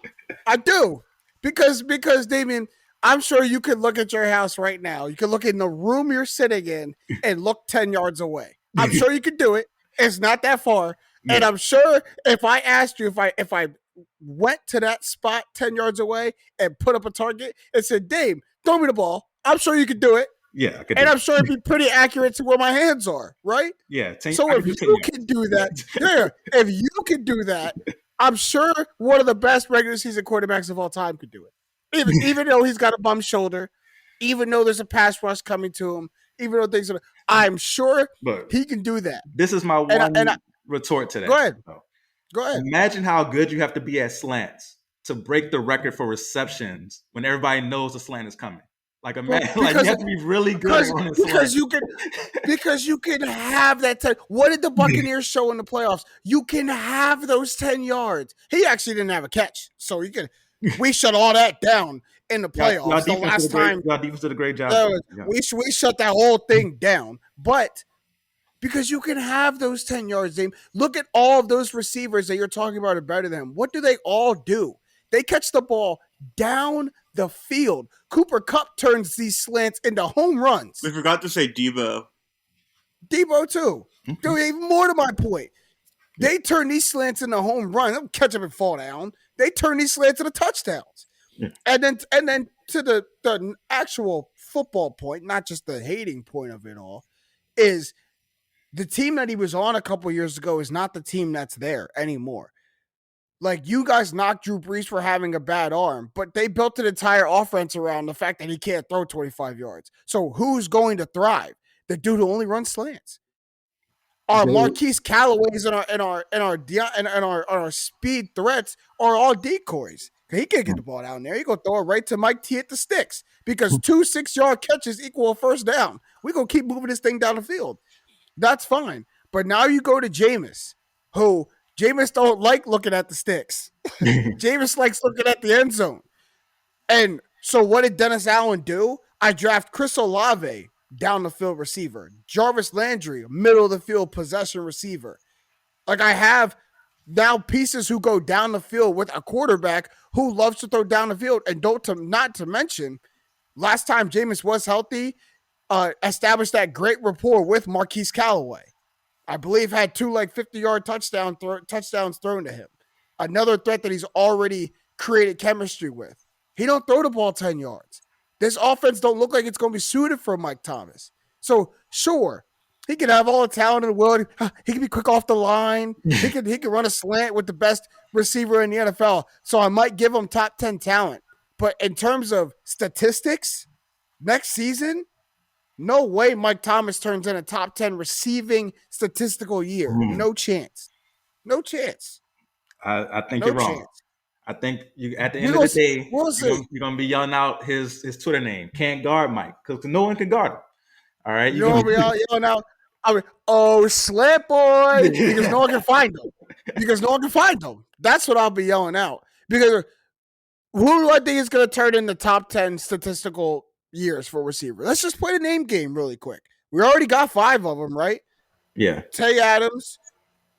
I do. Because Damian, I'm sure you could look at your house right now. You could look in the room you're sitting in and look 10 yards away. I'm sure you could do it. It's not that far. Yeah. And I'm sure if I asked you if I went to that spot 10 yards away and put up a target and said, Dame, throw me the ball, I'm sure you could do it. Yeah, and I'm sure it'd be pretty accurate to where my hands are, right? Yeah. So if you can do that, if you can do that, I'm sure one of the best regular season quarterbacks of all time could do it. Even though he's got a bum shoulder, even though there's a pass rush coming to him, even though things are, I'm sure he can do that. This is my one retort to that. Go ahead. Imagine how good you have to be at slants to break the record for receptions when everybody knows the slant is coming. Like you have to be really good because you can have that 10. What did the Buccaneers show in the playoffs? You can have those 10 yards. He actually didn't have a catch, so we shut all that down in the playoffs. The last time, y'all defense did a great job. We shut that whole thing down, but because you can have those 10 yards, Dame. Look at all of those receivers that you're talking about are better than him. What do they all do? They catch the ball down the field. Cooper Kupp turns these slants into home runs. We forgot to say Deebo. Deebo too. Dude, even more to my point. They turn these slants into home runs. They don't catch them and fall down. They turn these slants into touchdowns. Yeah. And then to the actual football point, not just the hating point of it all, is the team that he was on a couple years ago is not the team that's there anymore. Like, you guys knocked Drew Brees for having a bad arm, but they built an entire offense around the fact that he can't throw 25 yards. So who's going to thrive? The dude who only runs slants. Our Marquise Callaways and our speed threats are all decoys. He can't get the ball down there. He gonna throw it right to Mike T at the sticks because 2 6-yard catches equal a first down. We're gonna keep moving this thing down the field. That's fine. But now you go to Jameis, who Jameis don't like looking at the sticks. Jameis likes looking at the end zone. And so what did Dennis Allen do? I draft Chris Olave, down the field receiver. Jarvis Landry, middle of the field possession receiver. Like I have now pieces who go down the field with a quarterback who loves to throw down the field. And not to mention, last time Jameis was healthy, established that great rapport with Marquise Callaway. I believe had 2 50-yard touchdowns thrown to him. Another threat that he's already created chemistry with. He don't throw the ball 10 yards. This offense don't look like it's going to be suited for Mike Thomas. So, sure, he can have all the talent in the world. He can be quick off the line. He can run a slant with the best receiver in the NFL. So I might give him top 10 talent. But in terms of statistics, next season, no way Mike Thomas turns in a top 10 receiving statistical year. No chance. No chance. I think No you're wrong. chance. I think you at the end of the day, we'll you're gonna be yelling out his Twitter name. Can't guard Mike because no one can guard him. All right, You're gonna be yelling out. Oh, slap boy, because no one can find him. That's what I'll be yelling out. Because who do I think is gonna turn in the top 10 statistical years for receiver? Let's just play the name game really quick. We already got 5 of them, right? Yeah. Tay Adams,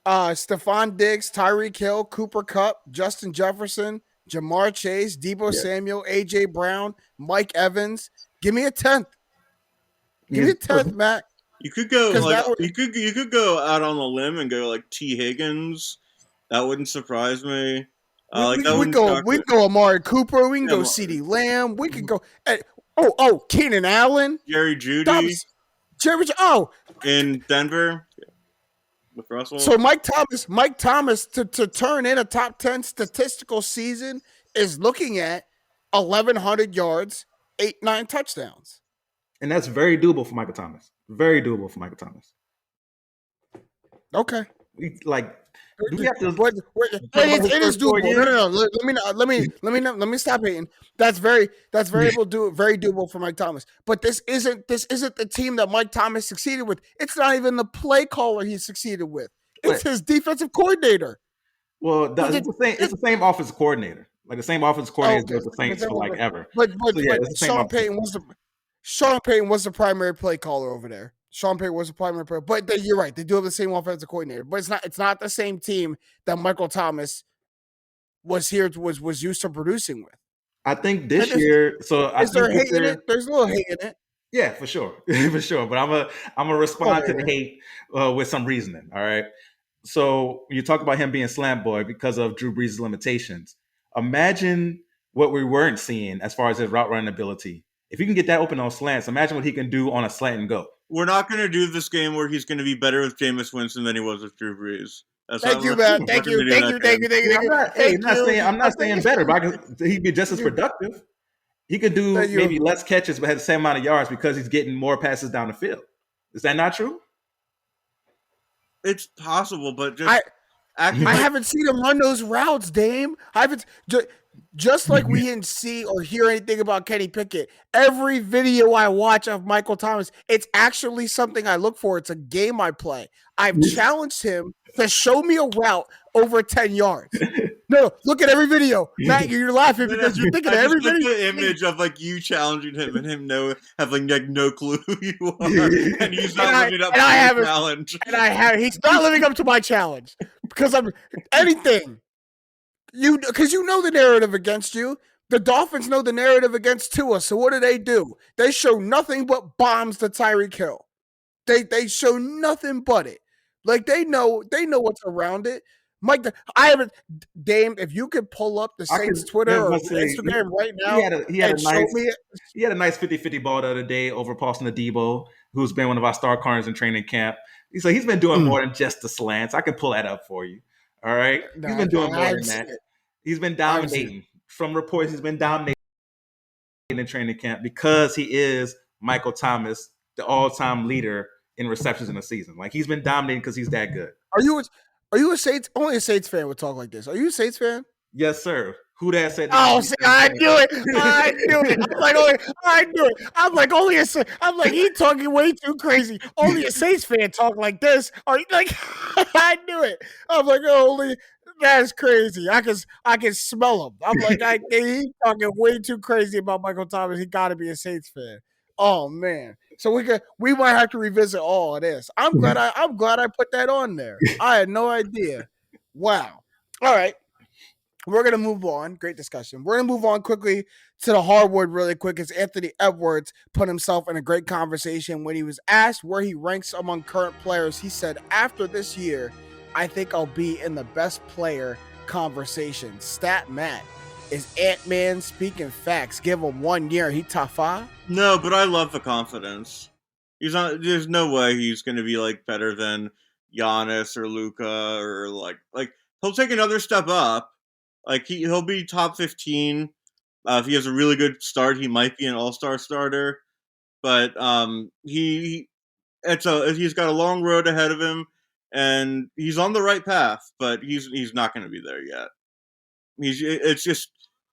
Stephon Diggs, Tyreek Hill, Cooper Kupp, Justin Jefferson, Jamar Chase, Deebo Samuel, A.J. Brown, Mike Evans. Give me a 10th. Give me a 10th, Matt. You could go you could go out on a limb and go like T. Higgins. That wouldn't surprise me. We go Amari Cooper. We can go CeeDee Lamb. We can go. Keenan Allen, Jerry Jeudy, in Denver with Russell. So Mike Thomas to turn in a top 10 statistical season is looking at 1,100 yards, 8-9 touchdowns, and that's very doable for Michael Thomas. Very doable for Michael Thomas. Okay, do we have to? It is doable. No. Let me stop hating. That's very doable for Mike Thomas. But this isn't the team that Mike Thomas succeeded with. It's not even the play caller he succeeded with. It's his defensive coordinator. Well, it's the same offensive coordinator. Like the same offensive coordinator has been the Saints for ever. But Sean Payton was the primary play caller over there. Sean Payton was the primary player, but you're right. They do have the same offensive coordinator, but it's not the same team that Michael Thomas was used to producing with. I think this year. So is there hate in it? There's a little hate in it. Yeah, for sure, for sure. But I'm a respond to the hate with some reasoning. All right. So you talk about him being slant boy because of Drew Brees' limitations. Imagine what we weren't seeing as far as his route running ability. If you can get that open on slants, imagine what he can do on a slant and go. We're not going to do this game where he's going to be better with Jameis Winston than he was with Drew Brees. Thank you, man. Thank you. I'm not saying better, but he'd be just as productive. He could do maybe less catches, but have the same amount of yards because he's getting more passes down the field. Is that not true? It's possible, but I haven't seen him run those routes, Dame. I haven't. Just like we didn't see or hear anything about Kenny Pickett, every video I watch of Michael Thomas, it's actually something I look for. It's a game I play. I've challenged him to show me a route over 10 yards. No, look at every video. Matt, you're laughing because you're thinking of every video. The image of you challenging him and him having no clue who you are, and he's not living up to the challenge. He's not living up to my challenge because I'm anything. Because you know the narrative against you. The Dolphins know the narrative against Tua. So what do? They show nothing but bombs to Tyreek Hill. They show nothing but it. They know what's around it. Mike, Dame, if you could pull up the Saints Twitter or Instagram right now, he had a nice 50-50 ball the other day over Paulson Deebo, who's been one of our star corners in training camp. He's been doing more than just the slants. I can pull that up for you. All right, he's been doing more than that. He's been dominating. From reports, he's been dominating in training camp because he is Michael Thomas, the all-time leader in receptions in the season. He's been dominating because he's that good. Are you a Saints? Only a Saints fan would talk like this. Are you a Saints fan? Yes, sir. Who that said? Oh, see, I knew it. I knew it. I knew it. I'm like, he talking way too crazy. Only a Saints fan talk like this. Or like, I knew it. I'm like, that's crazy. I can smell him. I'm like, he's talking way too crazy about Michael Thomas. He got to be a Saints fan. Oh man. So we might have to revisit all of this. I'm glad I put that on there. I had no idea. Wow. All right. We're going to move on. Great discussion. We're going to move on quickly to the hardwood really quick as Anthony Edwards put himself in a great conversation. When he was asked where he ranks among current players, he said, after this year, I think I'll be in the best player conversation. Stat Matt, is Ant-Man speaking facts? Give him 1 year. He top 5? No, but I love the confidence. He's not. There's no way he's going to be like better than Giannis or Luka or like he'll take another step up. Like he'll be top 15. If he has a really good start, he might be an all-star starter. But he's got a long road ahead of him, and he's on the right path. But he's not going to be there yet. It's just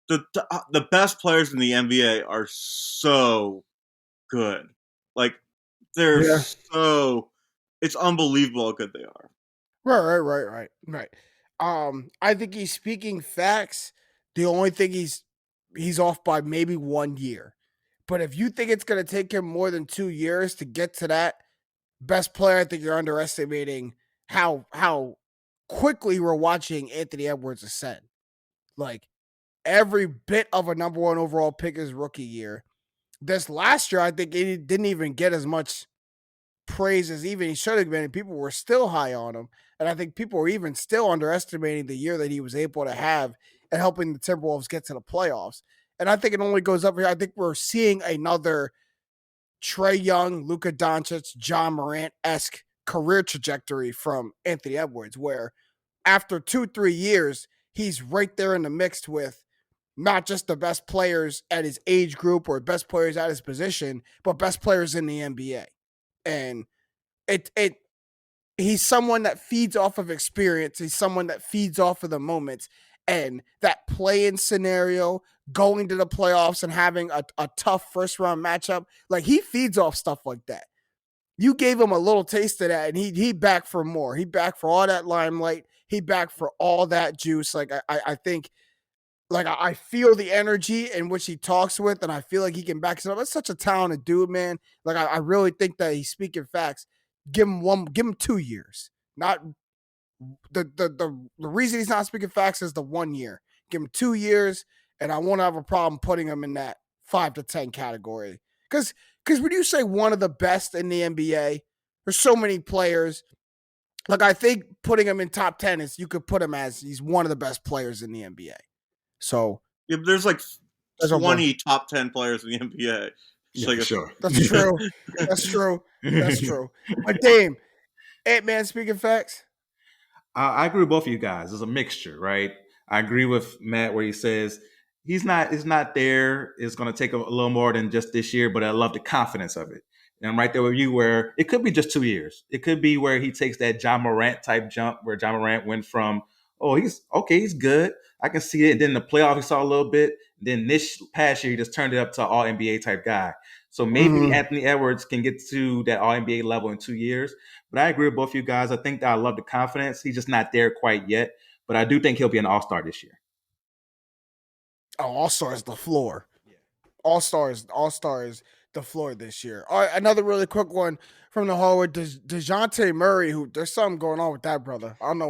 the best players in the NBA are so good. Like they're so. It's unbelievable how good they are. Right. I think he's speaking facts. The only thing he's off by maybe 1 year. But if you think it's going to take him more than 2 years to get to that best player, I think you're underestimating how quickly we're watching Anthony Edwards ascend. Like every bit of a number 1 overall pick his rookie year. This last year, I think he didn't even get as much praise as even he should have been, and people were still high on him. And I think people were even still underestimating the year that he was able to have and helping the Timberwolves get to the playoffs. And I think it only goes up here. I think we're seeing another Trae Young, Luka Doncic, John Morant-esque career trajectory from Anthony Edwards, where after 2-3 years, he's right there in the mix with not just the best players at his age group or best players at his position, but best players in the NBA. And he's someone that feeds off of experience. He's someone that feeds off of the moments. And that play-in scenario, going to the playoffs and having a tough first-round matchup, like he feeds off stuff like that. You gave him a little taste of that, and he back for more. He back for all that limelight. He back for all that juice. Like I think, like I feel the energy in which he talks with, and I feel like he can back it up. That's such a talented dude, man. Like I really think that he's speaking facts. Give him 2 years. Not the reason he's not speaking facts is the 1 year. Give him 2 years, and I won't have a problem putting him in that 5 to 10 category. Because when you say one of the best in the NBA, there's so many players. Like I think putting him in top 10 is you could put him as he's one of the best players in the NBA. So yeah, there's like 20 top 10 players in the NBA. Yeah, sure. That's true. That's true. But Dame, Ant-Man speaking facts. I agree with both of you guys. It's a mixture, right? I agree with Matt where he says he's not there. It's going to take a little more than just this year, but I love the confidence of it. And I'm right there with you where it could be just 2 years. It could be where he takes that John Morant type jump where John Morant went from, he's good. I can see it. And then the playoff, he saw a little bit. Then this past year, he just turned it up to all NBA type guy. So maybe Anthony Edwards can get to that all NBA level in 2 years. But I agree with both of you guys. I think that I love the confidence. He's just not there quite yet. But I do think he'll be an all-star this year. Oh, all-star is the floor. Yeah. All-star is the floor this year. All right, another really quick one from the hallway. DeJounte Murray, who there's something going on with that brother. I don't know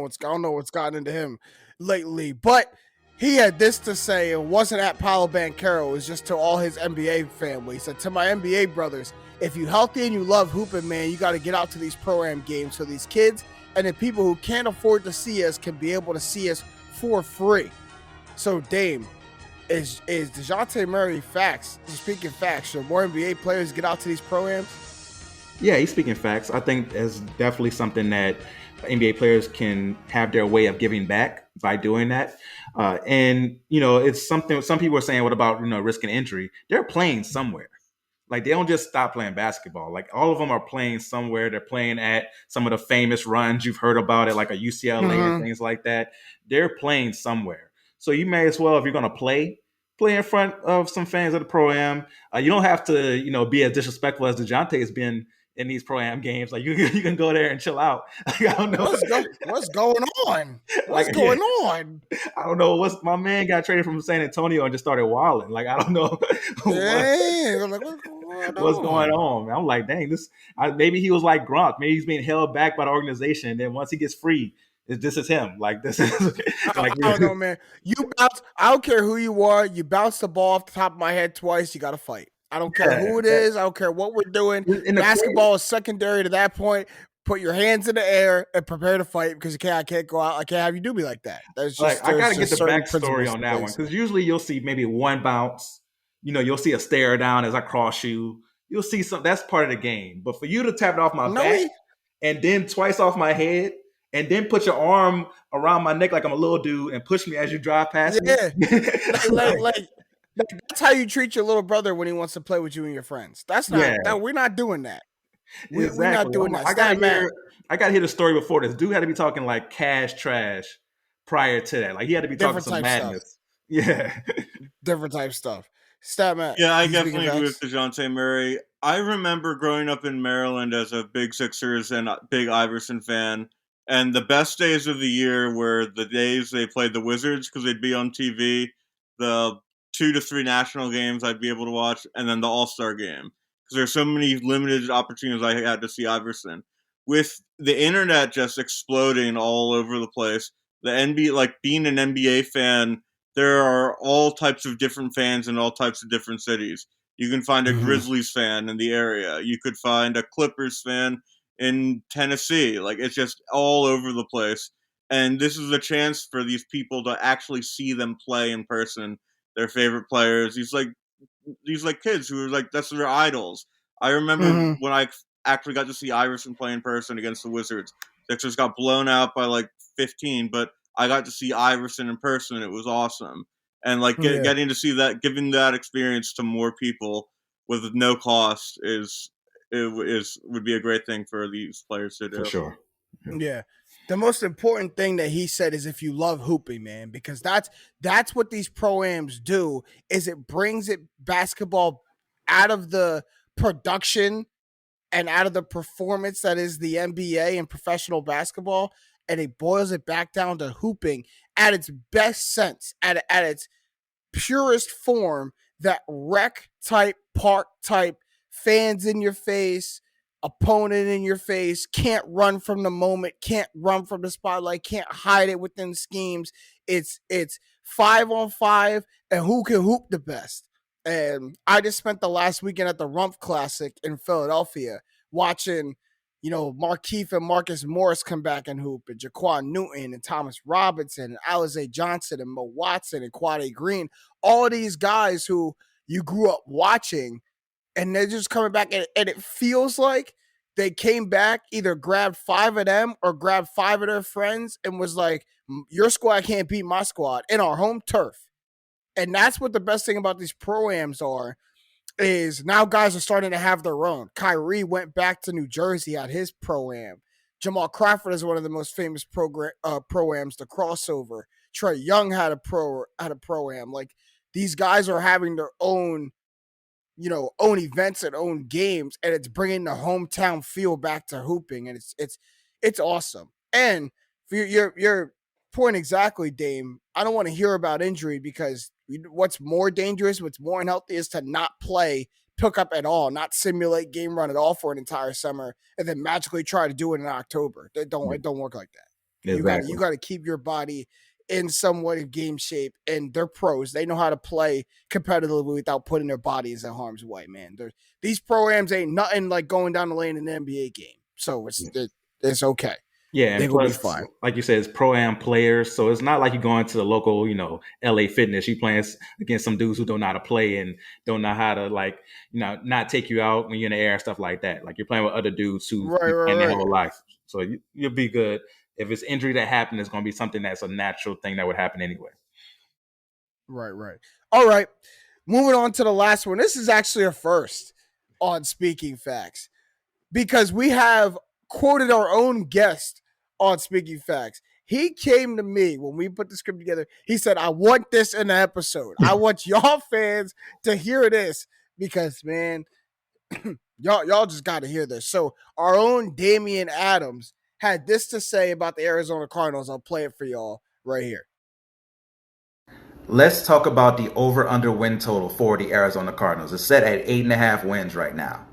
what's gotten into him lately, but he had this to say. It wasn't at Paolo Banchero. It was just to all his NBA family. He said, to my NBA brothers, if you healthy and you love hooping, man, you got to get out to these pro-am games so these kids and the people who can't afford to see us can be able to see us for free. So, Dame, is DeJounte Murray facts? He's speaking facts. Should more NBA players get out to these pro-ams? Yeah, he's speaking facts. I think it's definitely something that NBA players can have their way of giving back by doing that. And, it's something some people are saying, what about, risking injury? They're playing somewhere. Like, they don't just stop playing basketball. Like, all of them are playing somewhere. They're playing at some of the famous runs you've heard about it, like a UCLA and things like that. They're playing somewhere. So you may as well, if you're going to play in front of some fans of the pro-am. You don't have to, be as disrespectful as DeJounte has been in these pro-am games. Like you can go there and chill out. Like, I don't know what's going on. What's Like, going yeah. on? I don't know. My man got traded from San Antonio and just started wilding. Like, I don't know what's going on. I'm like, dang, maybe he was like Gronk. Maybe he's being held back by the organization. And then once he gets free, this is him. Like, this is like, I don't know, man. You bounce. I don't care who you are. You bounce the ball off the top of my head twice. You got to fight. I don't care who it is. I don't care what we're doing. Basketball is secondary to that point. Put your hands in the air and prepare to fight because I can't go out. I can't have you do me like that. That's just, I got to get the backstory on that one because usually you'll see maybe one bounce. You'll see a stare down as I cross you. You'll see some. That's part of the game. But for you to tap it off my back and then twice off my head and then put your arm around my neck like I'm a little dude and push me as you drive past me. like that's how you treat your little brother when he wants to play with you and your friends. That's not we're not doing that. We're not doing that. I got to hear the story before this. Dude had to be talking like cash trash prior to that. Like he had to be talking some madness. Stuff. Yeah. Different type stuff. Statman. Yeah, I definitely agree with DeJounte Murray. I remember growing up in Maryland as a big Sixers and big Iverson fan. And the best days of the year were the days they played the Wizards because they'd be on TV. The 2 to 3 national games I'd be able to watch, and then the All-Star game. Because there's so many limited opportunities I had to see Iverson. With the internet just exploding all over the place, the NBA, like being an NBA fan, there are all types of different fans in all types of different cities. You can find a Grizzlies fan in the area. You could find a Clippers fan in Tennessee. Like, it's just all over the place. And this is a chance for these people to actually see them play in person, their favorite players. These kids who are like, that's their idols. I remember when I actually got to see Iverson play in person against the Wizards. Sixers got blown out by like 15, but I got to see Iverson in person. It was awesome. And like getting to see that, giving that experience to more people with no cost would be a great thing for these players to do. For sure. Yeah. The most important thing that he said is if you love hooping, man, because that's what these pro-ams do, is it brings basketball out of the production and out of the performance that is the NBA and professional basketball, and it boils it back down to hooping at its best sense, at its purest form, that rec type, park type, fans in your face, opponent in your face, can't run from the moment, can't run from the spotlight, can't hide it within schemes. It's 5-on-5 and who can hoop the best. And I just spent the last weekend at the Rumpf Classic in Philadelphia watching, Markieff and Marcus Morris come back and hoop, and Jaquan Newton and Thomas Robinson and Alize Johnson and Mo Watson and Quade Green, all these guys who you grew up watching, and they're just coming back, and it feels like they came back, either grabbed 5 of them or grabbed 5 of their friends and was like, your squad can't beat my squad in our home turf. And that's what the best thing about these pro-ams are, is now guys are starting to have their own. Kyrie went back to New Jersey at his pro-am. Jamal Crawford is one of the most famous pro-ams, the crossover. Trae Young had a pro-am. Like, these guys are having their own events and own games, and it's bringing the hometown feel back to hooping, and it's awesome. And for your point exactly, Dame, I don't want to hear about injury, because what's more dangerous, what's more unhealthy is to not play pickup at all, not simulate game run at all for an entire summer, and then magically try to do it in October. It don't work like that. Exactly. You got to keep your body in somewhat of game shape, and they're pros. They know how to play competitively without putting their bodies in harm's way, man. These pro-ams ain't nothing like going down the lane in an NBA game. So it's okay. Yeah, and plus, fine. Like you said, it's pro-am players, so it's not like you're going to the local, LA Fitness. You're playing against some dudes who don't know how to play and don't know how to, not take you out when you're in the air and stuff like that. Like, you're playing with other dudes who playing their whole life. So you'll be good. If it's injury that happened, it's going to be something that's a natural thing that would happen anyway. Right. All right. Moving on to the last one. This is actually a first on Speaking Facts, because we have quoted our own guest on Speaking Facts. He came to me when we put the script together. He said, I want this in the episode. I want y'all fans to hear this because, man, y'all just got to hear this. So our own Damian Adams had this to say about the Arizona Cardinals. I'll play it for y'all right here. Let's talk about the over-under win total for the Arizona Cardinals. It's set at 8.5 wins right now.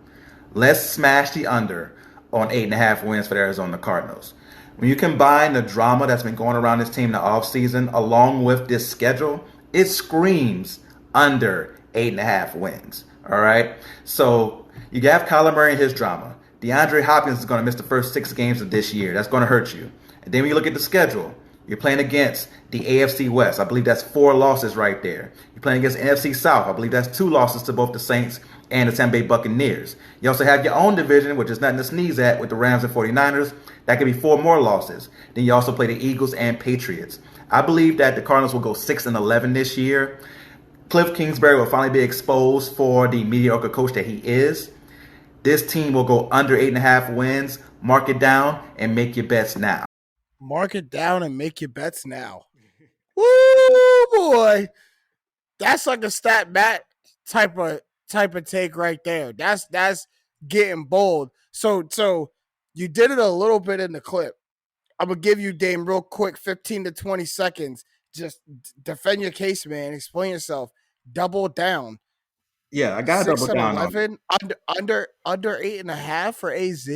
Let's smash the under on 8.5 wins for the Arizona Cardinals. When you combine the drama that's been going around this team in the offseason along with this schedule, it screams under 8.5 wins. All right? So you have Kyler Murray and his drama. DeAndre Hopkins is going to miss the first 6 games of this year. That's going to hurt you. And then when you look at the schedule, you're playing against the AFC West. I believe that's 4 losses right there. You're playing against the NFC South. I believe that's 2 losses to both the Saints and the Tampa Bay Buccaneers. You also have your own division, which is nothing to sneeze at, with the Rams and 49ers. That could be 4 more losses. Then you also play the Eagles and Patriots. I believe that the Cardinals will go 6-11 this year. Cliff Kingsbury will finally be exposed for the mediocre coach that he is. This team will go under 8.5 wins. Mark it down and make your bets now. Mark it down and make your bets now. Woo, boy. That's like a stat bat type of take right there. That's getting bold. So you did it a little bit in the clip. I'm going to give you, Dame, real quick, 15 to 20 seconds. Just defend your case, man. Explain yourself. Double down. Yeah, I got to double down. 11, under 8.5 for AZ?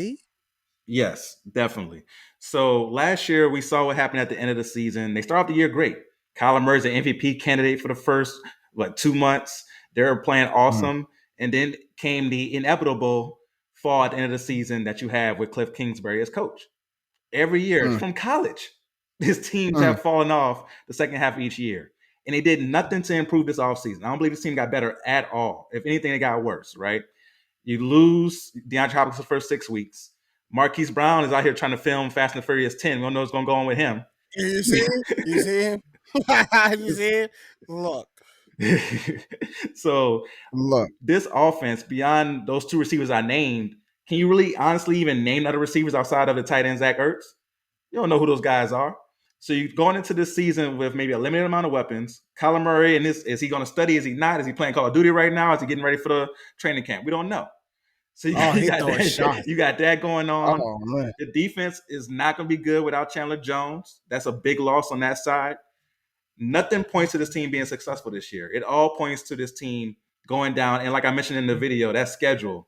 Yes, definitely. So last year, we saw what happened at the end of the season. They started off the year great. Kyler Murray's an MVP candidate for the first, 2 months. They were playing awesome. And then came the inevitable fall at the end of the season that you have with Cliff Kingsbury as coach. Every year, from college, his teams have fallen off the second half of each year. And they did nothing to improve this offseason. I don't believe this team got better at all. If anything, it got worse, right? You lose DeAndre Hopkins the first 6 weeks. Marquise Brown is out here trying to film Fast and Furious 10. We don't know what's going to go on with him. You see him? You see him? You see him? Look. So, this offense, beyond those 2 receivers I named, can you really honestly even name other receivers outside of the tight end Zach Ertz? You don't know who those guys are. So you're going into this season with maybe a limited amount of weapons. Kyler Murray, and is he going to study? Is he not? Is he playing Call of Duty right now? Is he getting ready for the training camp? We don't know. So you got that going on. Oh, man. The defense is not going to be good without Chandler Jones. That's a big loss on that side. Nothing points to this team being successful this year. It all points to this team going down. And like I mentioned in the video, that schedule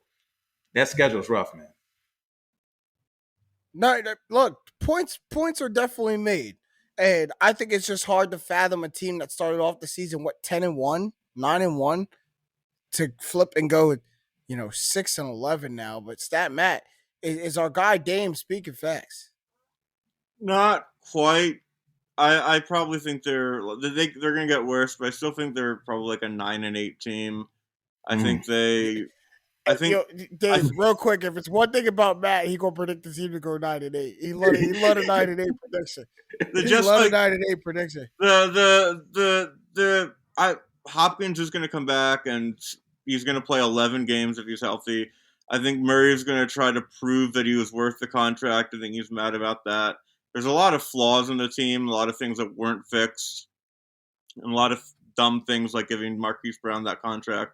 is rough, man. No, look, points are definitely made. And I think it's just hard to fathom a team that started off the season, 10-1, 9-1, to flip and go, 6-11 now. But Stat Matt, is our guy Dame speaking facts? Not quite. I probably think they're going to get worse, but I still think they're probably like a 9-8 team. Dave, real quick, if it's one thing about Matt, he gonna predict the team to go 9-8. He love a 9-8 prediction. Hopkins is going to come back and he's going to play 11 games if he's healthy. I think Murray is going to try to prove that he was worth the contract. I think he's mad about that. There's a lot of flaws in the team, a lot of things that weren't fixed, and a lot of dumb things like giving Marquise Brown that contract.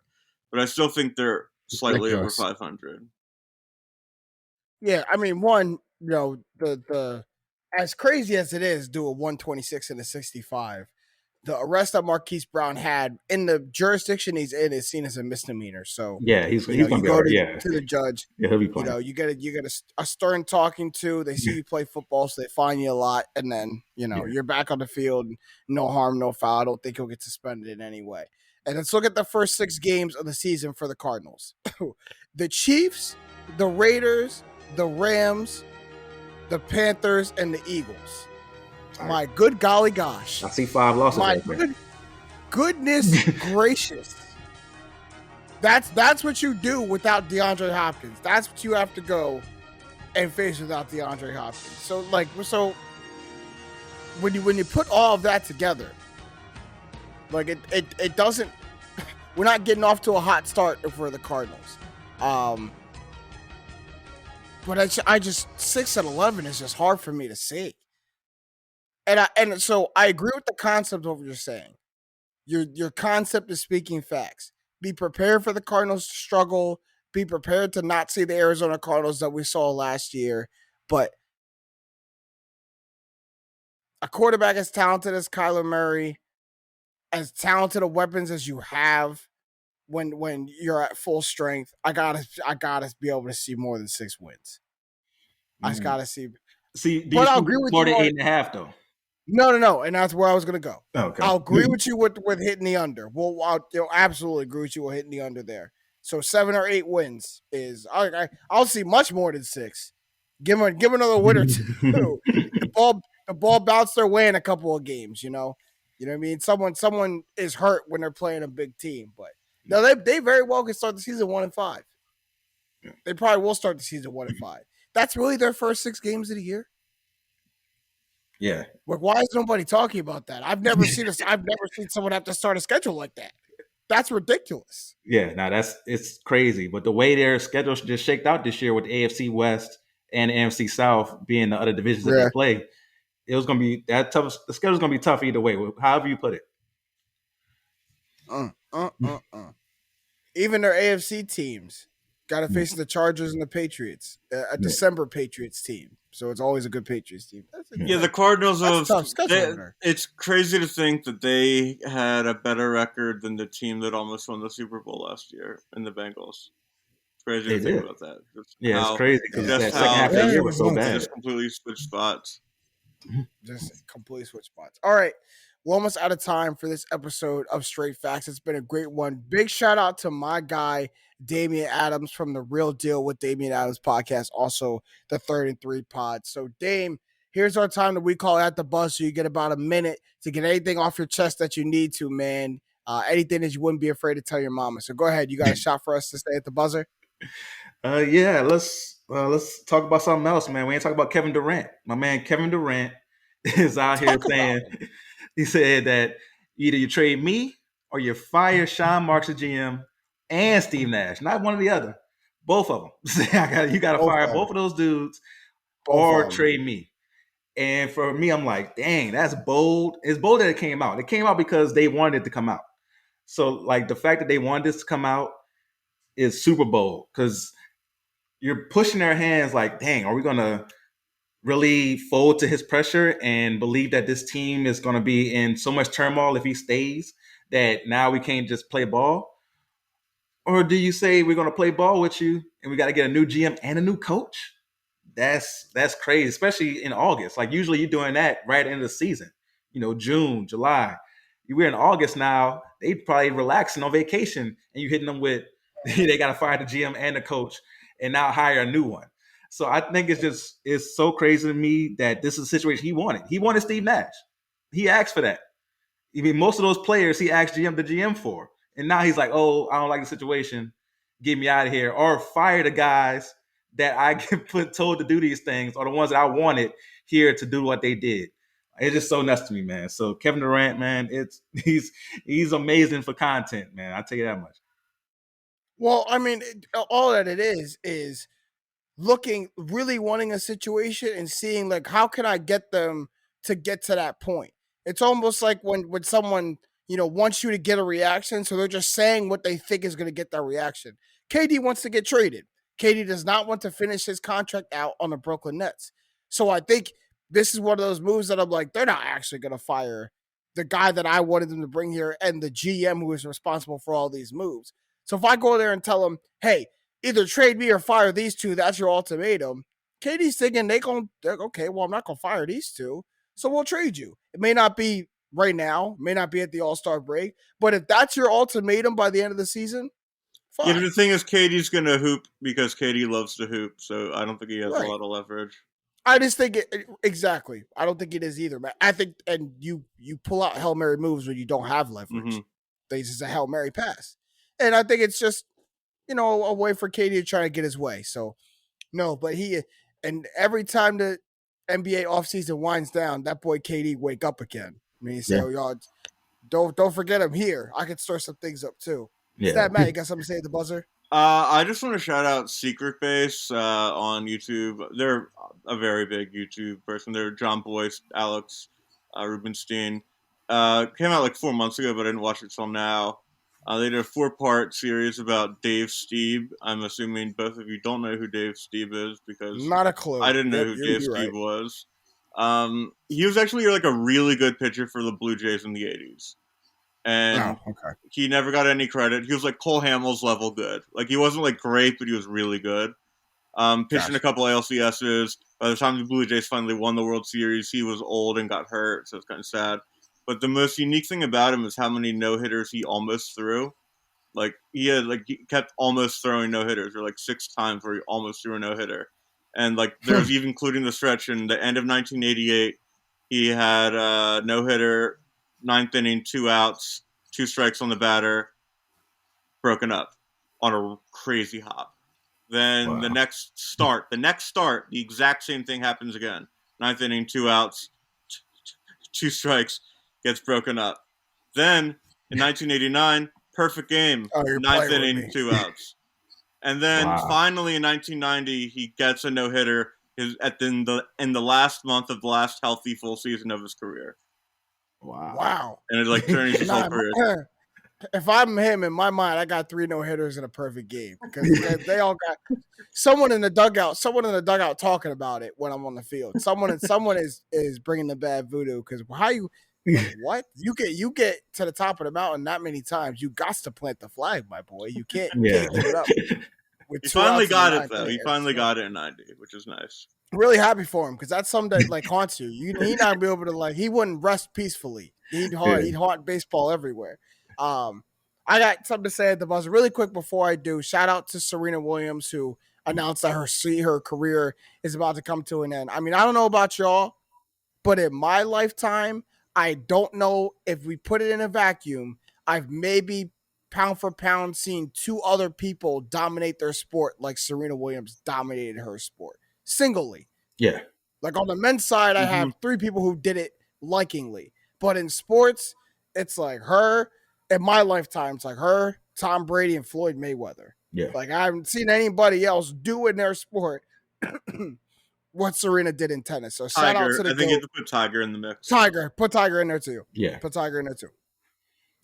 But I still think they're slightly over 500. Yeah, I mean, the as crazy as it is, do a 126 and a 65. The arrest that Marquise Brown had in the jurisdiction he's in is seen as a misdemeanor. So yeah, he's going to go to the judge. Yeah, he'll be playing. You get a stern talking to. They see you play football, so they fine you a lot, and then you're back on the field. No harm, no foul. I don't think he'll get suspended in any way. And let's look at the first 6 games of the season for the Cardinals. The Chiefs, the Raiders, the Rams, the Panthers, and the Eagles. My good golly gosh. I see 5 losses. My goodness gracious. That's what you do without DeAndre Hopkins. That's what you have to go and face without DeAndre Hopkins. So when you put all of that together, it doesn't. We're not getting off to a hot start for the Cardinals. But I just 6-11 is just hard for me to see. And so I agree with the concept of what you're saying. Your concept is speaking facts. Be prepared for the Cardinals to struggle. Be prepared to not see the Arizona Cardinals that we saw last year. But a quarterback as talented as Kyler Murray, as talented of weapons as you have when you're at full strength, I gotta be able to see more than 6 wins. I just gotta see. See, do But you I'll still agree with support you the on 8.5 though? no, and that's where I was gonna go. Okay. I'll agree with you with hitting the under. Well, I'll absolutely agree with you with hitting the under there. So 7 or 8 wins is I'll see much more than 6. Give another win or two. The ball bounced their way in a couple of games. You know what I mean. Someone is hurt when they're playing a big team, but no, they very well can start the season 1-5. They probably will start the season 1-5. That's really their first 6 games of the year. Yeah. Like, why is nobody talking about that? I've never seen someone have to start a schedule like that. That's ridiculous. Yeah, now it's crazy. But the way their schedule just shaked out this year with the AFC West and the AFC South being the other divisions that they play, it was gonna be that tough. The schedule's gonna be tough either way, however you put it. Even their AFC teams got to face the Chargers and the Patriots, a December Patriots team. So it's always a good Patriots team. The Cardinals schedule. It's crazy to think that they had a better record than the team that almost won the Super Bowl last year in the Bengals. It's crazy to think about that. It's crazy because that second half of the year was so bad. Just completely switched spots. Just completely switch spots. All right. We're almost out of time for this episode of Straight Facts. It's been a great one. Big shout out to my guy, Damian Adams from the Real Deal with Damian Adams podcast, also the 3rd and 3 pod. So, Dame, here's our time that we call at the buzz. So you get about a minute to get anything off your chest that you need to, man. Anything that you wouldn't be afraid to tell your mama. So go ahead. You got a shot for us to stay at the buzzer? Yeah, let's talk about something else, man. We ain't talking about Kevin Durant. My man Kevin Durant is out here saying he said that either you trade me or you fire Sean Marks, the GM, and Steve Nash. Not one or the other. Both of them. You got to fire both of those dudes or trade me. And for me, I'm like, dang, that's bold. It's bold that it came out. It came out because they wanted it to come out. So, like, the fact that they wanted this to come out is super bold because you're pushing their hands like, dang, are we going to really fold to his pressure and believe that this team is going to be in so much turmoil if he stays that now we can't just play ball? Or do you say we're going to play ball with you and we got to get a new GM and a new coach? That's crazy, especially in August. Like usually you're doing that right into the season, June, July. We're in August now. They probably relaxing on vacation and you hitting them with they got to fire the GM and the coach and now hire a new one. So I think it's so crazy to me that this is a situation he wanted. He wanted Steve Nash. He asked for that. I mean, most of those players he asked the GM for. And now he's like, oh, I don't like the situation. Get me out of here. Or fire the guys that I get told to do these things or the ones that I wanted here to do what they did. It's just so nuts to me, man. So Kevin Durant, man, he's amazing for content, man. I'll tell you that much. Well, I mean, all that it is really wanting a situation and seeing like how can I get them to get to that point. It's almost like when someone wants you to get a reaction, so they're just saying what they think is going to get that reaction. KD wants to get traded. KD does not want to finish his contract out on the Brooklyn Nets. So I think this is one of those moves that I'm like, they're not actually going to fire the guy that I wanted them to bring here and the GM who is responsible for all these moves. So if I go there and tell them, hey, either trade me or fire these two, that's your ultimatum. KD's thinking okay, well, I'm not going to fire these two, so we'll trade you. It may not be right now, may not be at the All-Star break, but if that's your ultimatum by the end of the season, fine. Yeah, the thing is, KD's going to hoop because KD loves to hoop, so I don't think he has a lot of leverage. I just think exactly. I don't think it is either, man. I think, and you pull out Hail Mary moves when you don't have leverage. Mm-hmm. It's just a Hail Mary pass. And I think it's just, a way for KD to try to get his way. So, no, but and every time the NBA offseason winds down, that boy KD wake up again. I mean, he say, oh, y'all, don't forget I'm here. I can stir some things up too. Yeah. Is that Matt? You got something to say at the buzzer? I just want to shout out Secret Base on YouTube. They're a very big YouTube person. They're John Boyce, Alex Rubenstein. Came out like 4 months ago, but I didn't watch it till now. They did a 4-part series about Dave Stieb. I'm assuming both of you don't know who Dave Stieb is because Not a clue. I didn't know who Dave Stieb was. He was actually like a really good pitcher for the Blue Jays in the 80s. And he never got any credit. He was like Cole Hamels level good. Like he wasn't like great, but he was really good. Pitching a couple ALCSs. By the time the Blue Jays finally won the World Series, he was old and got hurt, so it's kind of sad. But the most unique thing about him is how many no-hitters he almost threw. Like he kept almost throwing no-hitters, or like 6 times where he almost threw a no-hitter. And like there's even including the stretch in the end of 1988, he had a no-hitter, 9th inning, 2 outs, 2 strikes on the batter, broken up on a crazy hop. Then the next start, the exact same thing happens again. 9th inning, 2 outs, 2 strikes, gets broken up. Then in 1989, perfect game, 9th inning, 2 outs. And then finally in 1990, he gets a no-hitter in the last month of the last healthy full season of his career. Wow. And it like turns his whole career. If I'm him, in my mind, I got 3 no-hitters in a perfect game because they all got someone in the dugout talking about it when I'm on the field. Someone is bringing the bad voodoo because what you get to the top of the mountain that many times, you got to plant the flag, my boy. You can't give it up. He finally got it though. He finally got it in 90, which is nice. Really happy for him because that's something that like haunts you. He not be able to he wouldn't rest peacefully. He'd haunt baseball everywhere. I got something to say at the buzzer really quick before I do. Shout out to Serena Williams who announced that her career is about to come to an end. I mean, I don't know about y'all, but in my lifetime, I don't know if we put it in a vacuum. I've maybe pound for pound seen 2 other people dominate their sport like Serena Williams dominated her sport singly. Yeah. Like on the men's side, I have 3 people who did it likingly. But in sports, it's like her. In my lifetime, it's like her, Tom Brady, and Floyd Mayweather. Yeah. Like I haven't seen anybody else do in their sport what Serena did in tennis. So shout out to the I think you have to put Tiger in the mix. Put Tiger in there too. Yeah. Put Tiger in there too.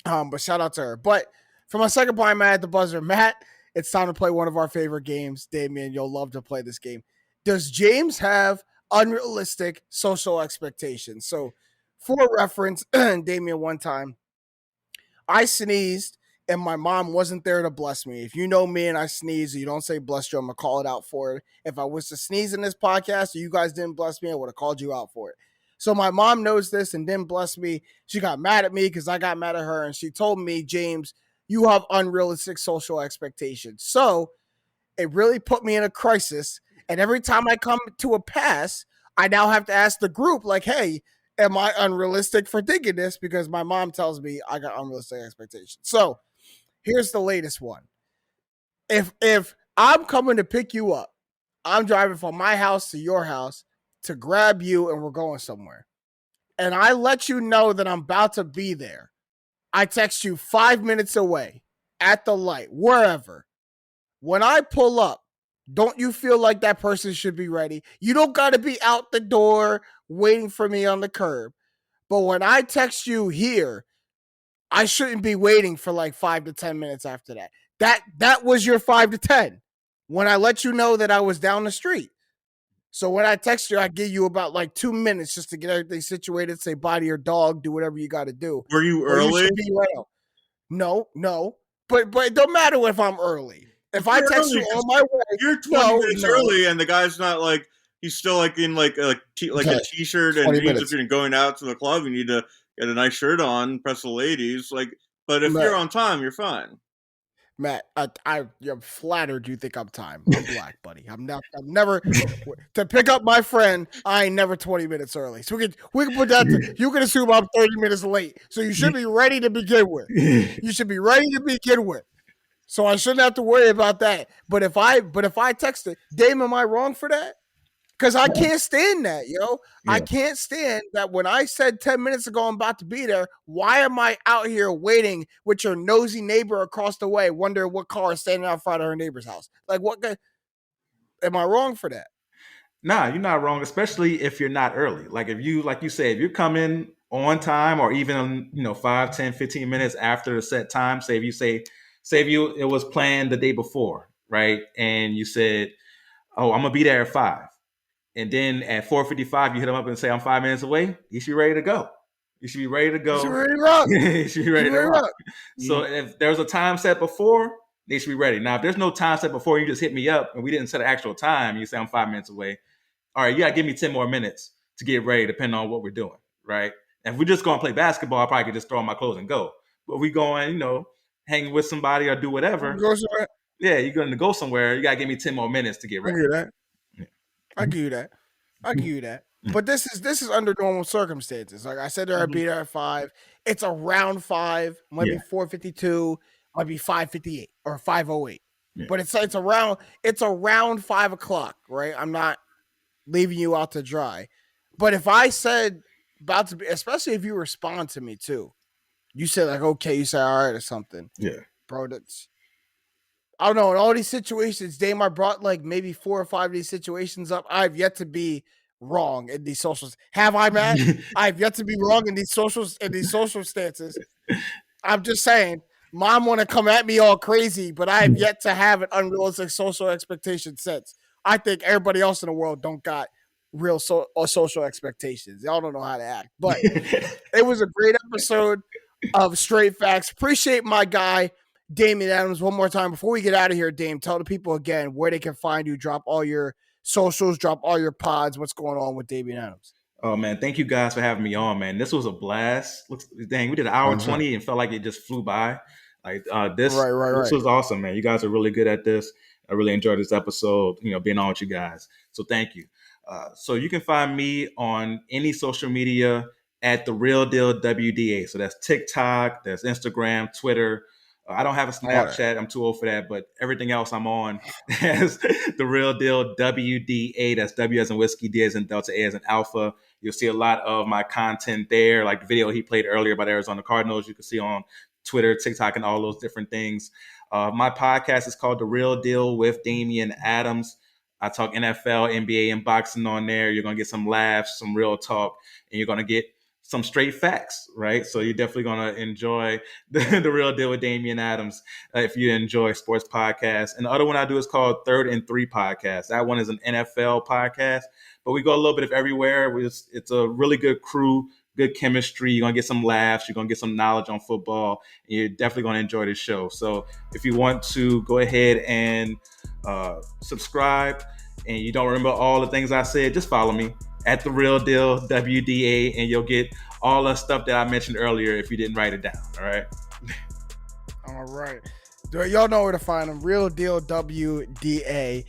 But shout out to her. But for my second point, Matt at the buzzer, Matt, it's time to play one of our favorite games. Damian, you'll love to play this game. Does James have unrealistic social expectations? So for reference, Damian, one time, I sneezed and my mom wasn't there to bless me. If you know me and I sneeze, you don't say bless you, I'm going to call it out for it. If I was to sneeze in this podcast or you guys didn't bless me, I would have called you out for it. So my mom knows this and didn't bless me. She got mad at me because I got mad at her. And she told me, James, you have unrealistic social expectations. So it really put me in a crisis. And every time I come to a pass, I now have to ask the group, like, hey, am I unrealistic for thinking this? Because my mom tells me I got unrealistic expectations. So here's the latest one. If I'm coming to pick you up, I'm driving from my house to your house to grab you and we're going somewhere. And I let you know that I'm about to be there. I text you 5 minutes away at the light, wherever. When I pull up, don't you feel like that person should be ready? You don't got to be out the door waiting for me on the curb. But when I text you here, I shouldn't be waiting for like 5 to 10 minutes after that. That was your 5 to 10 when I let you know that I was down the street. So when I text you, I give you about like 2 minutes just to get everything situated, say bye to your dog, do whatever you got to do. Were you early? No. But it don't matter if I'm early. If I text you on my way, you're 20 minutes early, and the guy's not like he's still like in like a t-shirt and jeans. If you're going out to the club, you need to get a nice shirt on, press the ladies. But if you're on time, you're fine. Matt, I'm flattered you think I'm time. I'm black, buddy. I'm never to pick up my friend. I ain't never 20 minutes early. So we can put that. You can assume I'm 30 minutes late. So you should be ready to begin with. So I shouldn't have to worry about that. But if I text it, Dame, am I wrong for that? Because I can't stand that, yo. Yeah. I can't stand that when I said 10 minutes ago I'm about to be there, why am I out here waiting with your nosy neighbor across the way, wondering what car is standing out front of her neighbor's house? Like, what? Am I wrong for that? Nah, you're not wrong, especially if you're not early. Like if you said, if you're coming on time or even 5, 10, 15 minutes after the set time. Say if it was planned the day before, right? And you said, oh, I'm gonna be there at 5. And then at 4:55, you hit them up and say, I'm 5 minutes away. You should be ready to go. You should be ready to go. You should be ready to rock. You should be ready to rock. So if there's a time set before, they should be ready. Now, if there's no time set before, you just hit me up and we didn't set an actual time, you say I'm 5 minutes away. All right, you gotta give me 10 more minutes to get ready, depending on what we're doing, right? And if we're just going to play basketball, I probably could just throw on my clothes and go. But if we going, hang with somebody or do whatever. Yeah, you're going to go somewhere. You got to give me 10 more minutes to get ready. I give you that. Yeah. I give you that. But this is under normal circumstances. Like I said, I'd be there at 5. It's around 5. Might be 4:52. Might be 5:58 or 5:08. Yeah. But it's around 5 o'clock, right? I'm not leaving you out to dry. But if I said about to be, especially if you respond to me too, you said like, okay, you say all right or something. Yeah. Bro, I don't know. In all these situations, Dame, I brought like maybe 4 or 5 of these situations up. I've yet to be wrong in these socials. Have I, Matt? I've yet to be wrong in these social stances. I'm just saying, mom want to come at me all crazy, but I have yet to have an unrealistic social expectation sense. I think everybody else in the world don't got real social expectations. Y'all don't know how to act. But it was a great episode of Straight Facts. Appreciate my guy, Damian Adams. One more time before we get out of here, Dame, tell the people again where they can find you. Drop all your socials, drop all your pods. What's going on with Damian Adams? Oh, man, thank you guys for having me on, man. This was a blast. Dang, we did an hour 20 and felt like it just flew by. Like this was awesome, man. You guys are really good at this. I really enjoyed this episode, being on with you guys. So thank you. So you can find me on any social media at The Real Deal WDA. So that's TikTok, that's Instagram, Twitter. I don't have a Snapchat. I'm too old for that. But everything else I'm on as The Real Deal WDA. That's W as in whiskey, D as in Delta, A as in Alpha. You'll see a lot of my content there, like the video he played earlier about Arizona Cardinals. You can see on Twitter, TikTok, and all those different things. My podcast is called The Real Deal with Damian Adams. I talk NFL, NBA, and boxing on there. You're going to get some laughs, some real talk, and you're going to get some straight facts, right? So you're definitely going to enjoy the Real Deal with Damian Adams if you enjoy sports podcasts. And the other one I do is called Third and Three Podcast. That one is an NFL podcast, but we go a little bit of everywhere. It's a really good crew, good chemistry. You're going to get some laughs. You're going to get some knowledge on football. And you're definitely going to enjoy this show. So if you want to go ahead and subscribe and you don't remember all the things I said, just follow me at The Real Deal WDA and you'll get all the stuff that I mentioned earlier if you didn't write it down. All right. All right. Y'all know where to find them. Real Deal WDA.